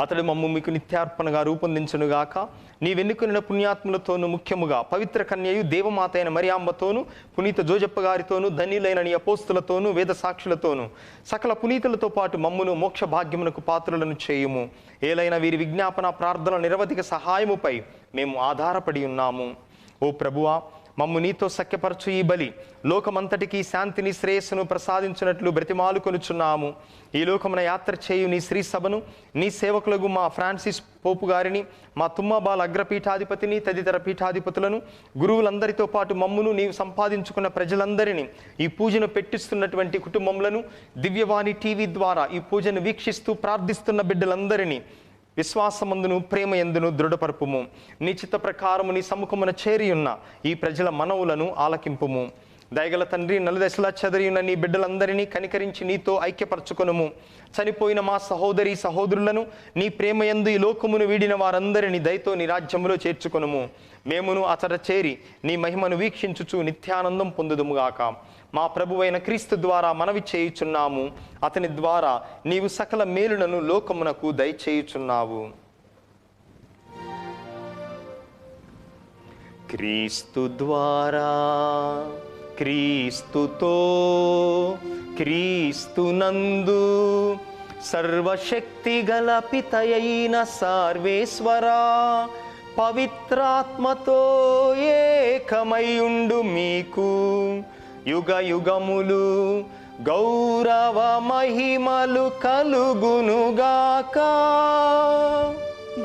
అతడు మమ్ము మీకు నిత్యార్పణగా రూపొందించునుగాక. నీవెన్నుకున్న పుణ్యాత్ములతోనూ, ముఖ్యముగా పవిత్ర కన్యయు దేవమాత అయిన మరియాంబతోనూ, పునీత జోజప్ప గారితోనూ, ధన్యులైన నీ అపోస్తులతోనూ, వేద సాక్షులతోనూ, సకల పునీతులతో పాటు మమ్మును మోక్ష భాగ్యమునకు పాత్రులను చేయుము. ఏలైన వీరి విజ్ఞాపన ప్రార్థన నిరవధిక సహాయముపై మేము ఆధారపడి ఉన్నాము. ఓ ప్రభువా, మమ్ము నీతో సఖ్యపరచు ఈ బలి లోకమంతటికీ శాంతిని శ్రేయస్సును ప్రసాదించినట్లు బ్రతిమాలు కొనుచున్నాము. ఈ లోకమున యాత్ర చేయు నీ శ్రీ సభను, నీ సేవకులకు మా ఫ్రాన్సిస్ పోపు గారిని, మా తుమ్మబాల అగ్రపీఠాధిపతిని, తదితర పీఠాధిపతులను, గురువులందరితో పాటు మమ్మును నీవు సంపాదించుకున్న ప్రజలందరినీ, ఈ పూజను పెట్టిస్తున్నటువంటి కుటుంబములను, దివ్యవాణి టీవీ ద్వారా ఈ పూజను వీక్షిస్తూ ప్రార్థిస్తున్న బిడ్డలందరినీ విశ్వాసమందును ప్రేమ యందును దృఢపరుపుము. నీ చిత్త ప్రకారము నీ సముఖమున చేరియున్న ఈ ప్రజల మనవులను ఆలకింపుము. దయగల తండ్రి, నలుదశలా చెదరియున్న నీ బిడ్డలందరినీ కనికరించి నీతో ఐక్యపరచుకొనుము. చనిపోయిన మా సహోదరి సహోదరులను నీ ప్రేమ యందు ఈ లోకమును వీడిన వారందరినీ దయతో నీ రాజ్యములో చేర్చుకొనుము. మేమును అతడ చేరి నీ మహిమను వీక్షించుచు నిత్యానందం పొందుదుముగాక. మా ప్రభువైన క్రీస్తు ద్వారా మనవి చేయుచున్నాము. అతని ద్వారా నీవు సకల మేలులను లోకమునకు దయచేయుచున్నావు. క్రీస్తు ద్వారా, క్రీస్తుతో, క్రీస్తునందు సర్వశక్తి గల పితయైన సర్వేశ్వరా, పవిత్రాత్మతో ఏకమయుండు మీకు యుగ యుగములు గౌరవ మహిమలు కలుగునుగాక.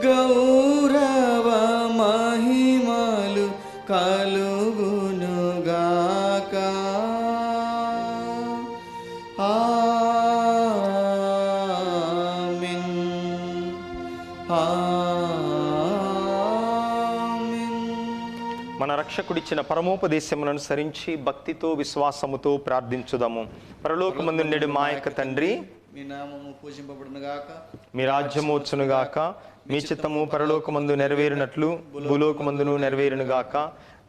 గౌరవ మహిమలు కలుగునుగాక. ఆమేన్. ఆమేన్. మన రక్షకుడిచ్చిన పరమోపదేశమును అనుసరించి భక్తితో విశ్వాసముతో ప్రార్థించుదాము. పరలోకమందుండెడు మా యొక్క తండ్రి, మీ నామము పూజింపబడునుగాక, మీ రాజ్యము వచ్చునుగాక, మీ చిత్తము పరలోకమందు నెరవేరినట్లు భూలోకమందును నెరవేరునుగాక.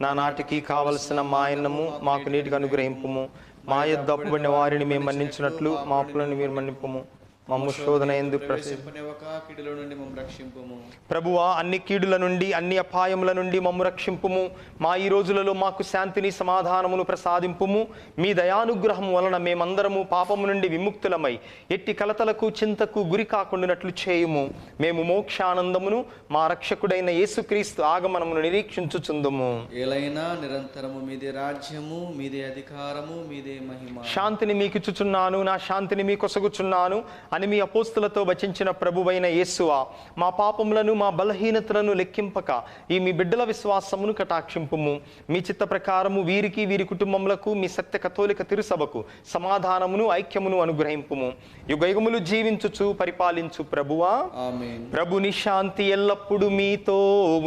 నా నాటికి కావలసిన మా అన్నము మాకు నీటికి అనుగ్రహింపుము. మా యొద్ద అప్పుబడిన వారిని మేము మన్నించినట్లు మా అప్పులను మీరు మన్నింపుము. మమ్ము శోధన యందు ప్రవేశింపనివ్వక కీడుల నుండి మమ్ము రక్షింపుము. ప్రభువా, అన్ని కీడుల నుండి అన్ని అపాయముల నుండి మమ్ము రక్షింపుము. మా ఈ రోజులలో మాకు శాంతిని సమాధానమును ప్రసాదింపుము. మీ దయానుగ్రహం వలన మేమందరము పాపము నుండి విముక్తులమై ఎట్టి కలతలకు చింతకు గురి కాకుండానట్లు చేయుము. మేము మోక్షానందమును మా రక్షకుడైన యేసుక్రీస్తు ఆగమనమును నిరీక్షించుచుందుము. ఏలైనా నిరంతరము మీదే రాజ్యము, మీదే అధికారము, మీదే మహిమ. శాంతిని మీకు ఇచ్చుచున్నాను, నా శాంతిని మీకు కొసగుచున్నాను అని మీ అపోస్తులతో వచించిన ప్రభువైన యేసువా, మా పాపములను మా బలహీనతలను లెక్కింపక ఈ మీ బిడ్డల విశ్వాసమును కటాక్షింపుము. మీ చిత్త ప్రకారము వీరికి వీరి కుటుంబములకు మీ సత్య కథోలిక తిరుసభకు సమాధానమును ఐక్యమును అనుగ్రహింపుము. యుగయుగములు జీవించుచు పరిపాలించు ప్రభువా, ఆమేన్. ప్రభుని శాంతి ఎల్లప్పుడూ మీతో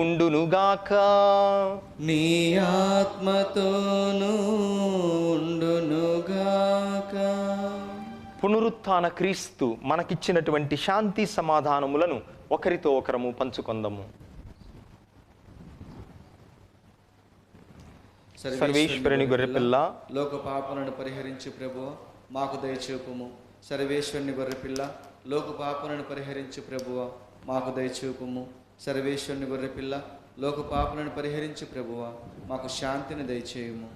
ఉండునుగాక. నీ ఆత్మతోనూ ఉండునుగాక. పునరుత్థాన క్రీస్తు మనకిచ్చినటువంటి శాంతి సమాధానములను ఒకరితో ఒకరము పంచుకొందము. సర్వేశ్వరుని గొర్రెపిల్ల, లోక పాపలను పరిహరించు ప్రభువా, మాకు దయచూపుము. సర్వేశ్వరుని గొర్రెపిల్ల, లోక పాపలను పరిహరించు ప్రభువా, మాకు దయచూపుము. సర్వేశ్వరుని గొర్రెపిల్ల, లోక పాపలను పరిహరించు ప్రభువా, మాకు శాంతిని దయచేయుము.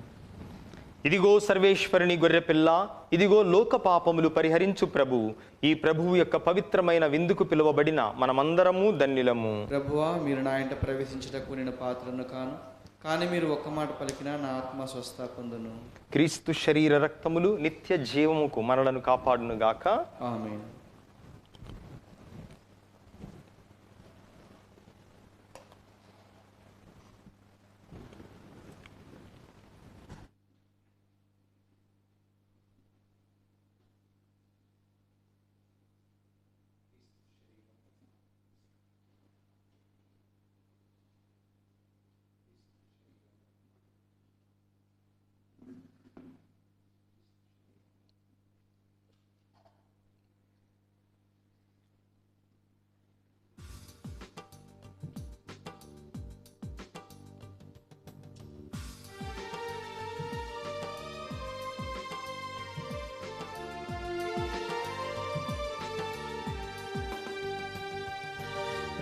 ఇదిగో సర్వేశ్వరుని గొర్రెపిల్ల, ఇదిగో లోక పాపములు పరిహరించు ప్రభువు. ఈ ప్రభువు యొక్క పవిత్రమైన విందుకు పిలువబడిన మనమందరము ధన్యులము. ప్రభువా, మీరు నా ఇంట ప్రవేశించుటకు నేను పాత్రను కాను, కానీ మీరు ఒక్క మాట పలికినా నా ఆత్మ స్వస్థ పొందును. క్రీస్తు శరీర రక్తములు నిత్య జీవముకు మనలను కాపాడునుగాక. ఆమేన్.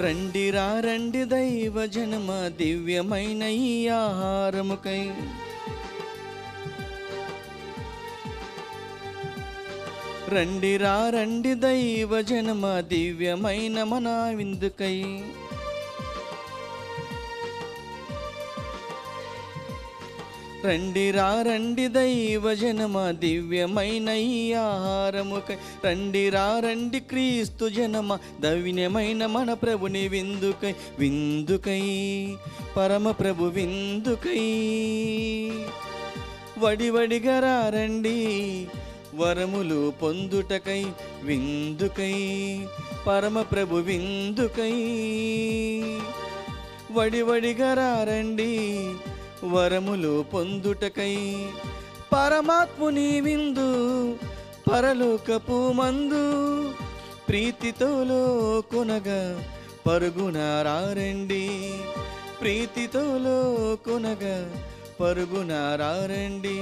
రండిరా రండి దైవ జనమ, దివ్యమైన ఈ ఆహారముకై. రండిరా రండి దైవ జనమ, దివ్యమైన మన విందుకై. రండిరా రండి దైవ జనమ, దివ్యమైన ఈ ఆహారముకై. రండిరా రండి క్రీస్తు జనమ, దవిన్యమైన మన ప్రభుని విందుకై. విందుకై పరమ ప్రభు విందుకై. వడివడిగా రండి వరములు పొందుటకై. విందుకై పరమ ప్రభు విందుకై. వడివడిగా రండి వరములు పొందుటకై. పరమాత్ముని విందు పరలోకపు మందు, ప్రీతితో కొనగా పరుగున రండి. ప్రీతితో కొనగా పరుగున రండి.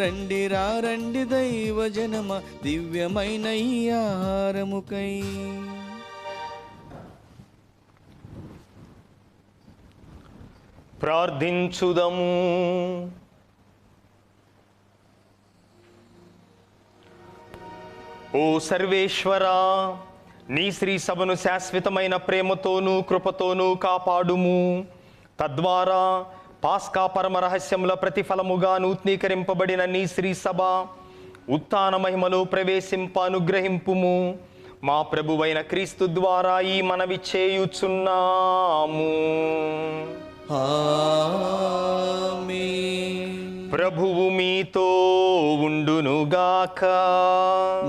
రండి రండి దైవ జనమ, దివ్యమైన ఈ ఆహారముకై. ప్రార్థించుదము. ఓ సర్వేశ్వరా, నీ శ్రీ సభను శాశ్వతమైన ప్రేమతోనూ కృపతోనూ కాపాడుము. తద్వారా పాస్కా పరమ రహస్యముల ప్రతిఫలముగా నూతనీకరింపబడిన నీ శ్రీ సభ ఉత్థాన మహిమలో ప్రవేశింప అనుగ్రహింపుము. మా ప్రభువైన క్రీస్తు ద్వారా ఈ మనవి చేయుచున్నాము. ఆమేన్. ప్రభువు మీతో ఉండునుగాక.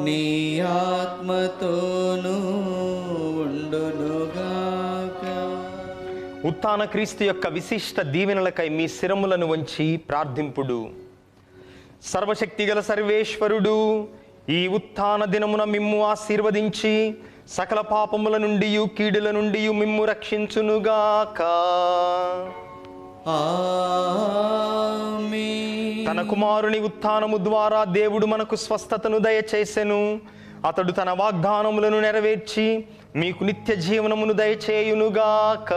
నీ ఆత్మతోనూ ఉండునుగాక. ఉత్థాన క్రీస్తు యొక్క విశిష్ట దీవెనలకై మీ శిరములను వంచి ప్రార్థింపుడు. సర్వశక్తిగల సర్వేశ్వరుడు ఈ ఉత్థాన దినమున మిమ్ము ఆశీర్వదించి సకల పాపముల నుండి కీడుల నుండి మిమ్ము రక్షించునుగాక. ఆమేన్. తన కుమారుని ఉత్థానము ద్వారా దేవుడు మనకు స్వస్థతను దయచేసెను. అతడు తన వాగ్దానములను నెరవేర్చి మీకు నిత్య జీవనమును దయచేయునుగాక.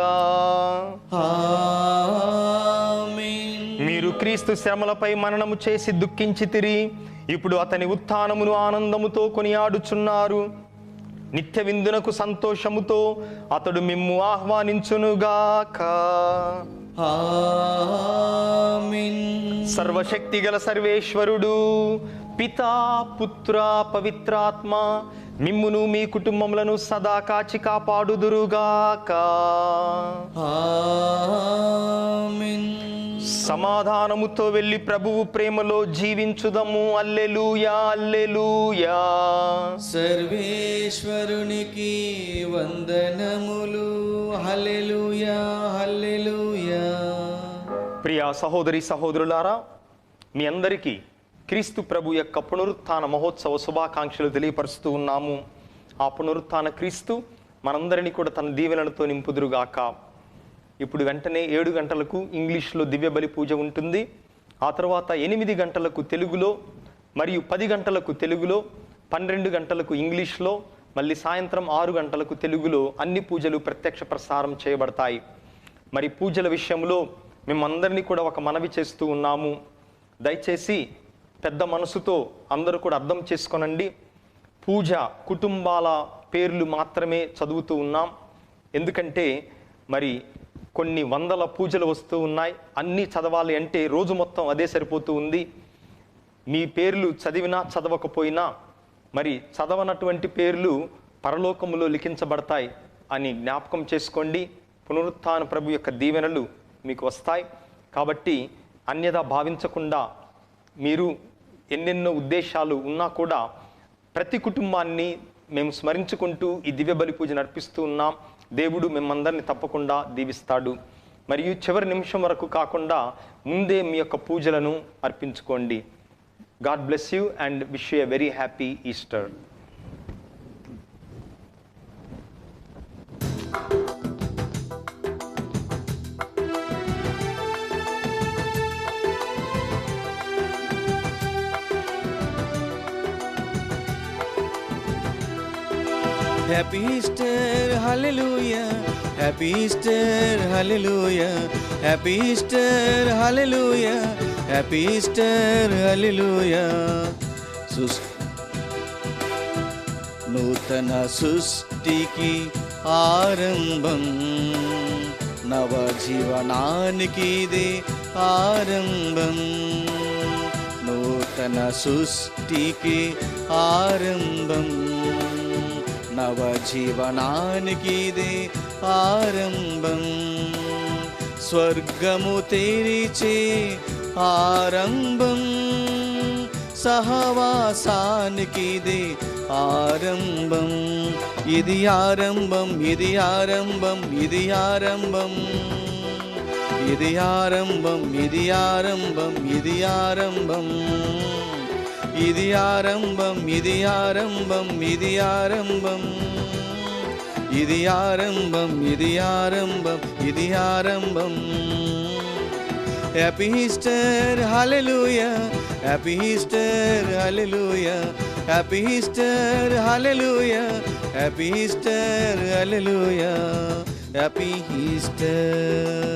ఆమేన్. మీరు క్రీస్తు శ్రమలపై మరణము చేసి దుఃఖించితిరి. ఇప్పుడు అతని ఉత్థానమును ఆనందముతో కొనియాడుచున్నారు. నిత్య విందునకు సంతోషముతో అతడు మిమ్ము ఆహ్వానించునుగాక. ఆమేన్. సర్వశక్తిగల సర్వేశ్వరుడు పితా పుత్ర పవిత్రాత్మ మిమ్మును మీ కుటుంబములను సదా కాచి కాపాడుదురుగాక. ఆమేన్. సమాధానముతో వెళ్ళి ప్రభువు ప్రేమలో జీవించుదము. Alleluia alleluia. సర్వేశ్వరునికి వందనములు. హల్లెలూయా హల్లెలూయా. ప్రియ సహోదరి సహోదరులారా, మీ అందరికీ క్రీస్తు ప్రభు యొక్క పునరుత్థాన మహోత్సవ శుభాకాంక్షలు తెలియపరుస్తూ ఉన్నాము. ఆ పునరుత్థాన క్రీస్తు మనందరినీ కూడా తన దీవెనలతో నింపుదురుగాక. ఇప్పుడు వెంటనే 7 గంటలకు ఇంగ్లీష్లో దివ్య బలి పూజ ఉంటుంది. ఆ తర్వాత 8 గంటలకు తెలుగులో, మరియు 10 గంటలకు తెలుగులో, 12 గంటలకు ఇంగ్లీష్లో, మళ్ళీ సాయంత్రం 6 గంటలకు తెలుగులో అన్ని పూజలు ప్రత్యక్ష ప్రసారం చేయబడతాయి. మరి పూజల విషయంలో మేమందరినీ కూడా ఒక మనవి చేస్తూ ఉన్నాము. దయచేసి పెద్ద మనసుతో అందరూ కూడా అర్థం చేసుకోనండి. పూజ కుటుంబాల పేర్లు మాత్రమే చదువుతూ ఉన్నాం. ఎందుకంటే మరి కొన్ని వందల పూజలు వస్తూ ఉన్నాయి. అన్నీ చదవాలి అంటే రోజు మొత్తం అదే సరిపోతూ ఉంది. మీ పేర్లు చదివినా చదవకపోయినా మరి చదవనటువంటి పేర్లు పరలోకములో లిఖించబడతాయి అని జ్ఞాపకం చేసుకోండి. పునరుత్థాన ప్రభు యొక్క దీవెనలు మీకు వస్తాయి. కాబట్టి అన్యదా భావించకుండా మీరు ఎన్నెన్నో ఉద్దేశాలు ఉన్నా కూడా ప్రతి కుటుంబాన్ని మేము స్మరించుకుంటూ ఈ దివ్య బలి పూజ నడిపిస్తూ ఉన్నాం. దేవుడు మేమందరినీ తప్పకుండా దీవిస్తాడు. మరియు చివరి నిమిషం వరకు కాకుండా ముందే మీ యొక్క పూజలను అర్పించుకోండి. God bless you and wish you a very happy Easter. Happy Easter, hallelujah. Happy Easter, hallelujah. Happy Easter, hallelujah. Happy Easter, hallelujah. నూతన సృష్టికి ఆరంభం, నవజీవనానికి ఇదే ఆరంభం. నూతన సృష్టికి ఆరంభం, నవజీవనానికి ఇదే ఆరంభం. స్వర్గము తెరిచే ఆరంభం, సహవాసానికి ఇదే ఆరంభం. ఇది ఆరంభం, ఇది ఆరంభం, ఇది ఆరంభం, ఇది ఆరంభం, ఇది ఆరంభం, ఇది ఆరంభం, ఇది ఆరంభం, ఇది ఆరంభం, ఇది ఆరంభం, ఇది ఆరంభం, ఇది ఆరంభం, ఇది ఆరంభం. Happy Easter, hallelujah. Happy Easter, hallelujah. Happy Easter, hallelujah. Happy Easter, hallelujah. Happy Easter.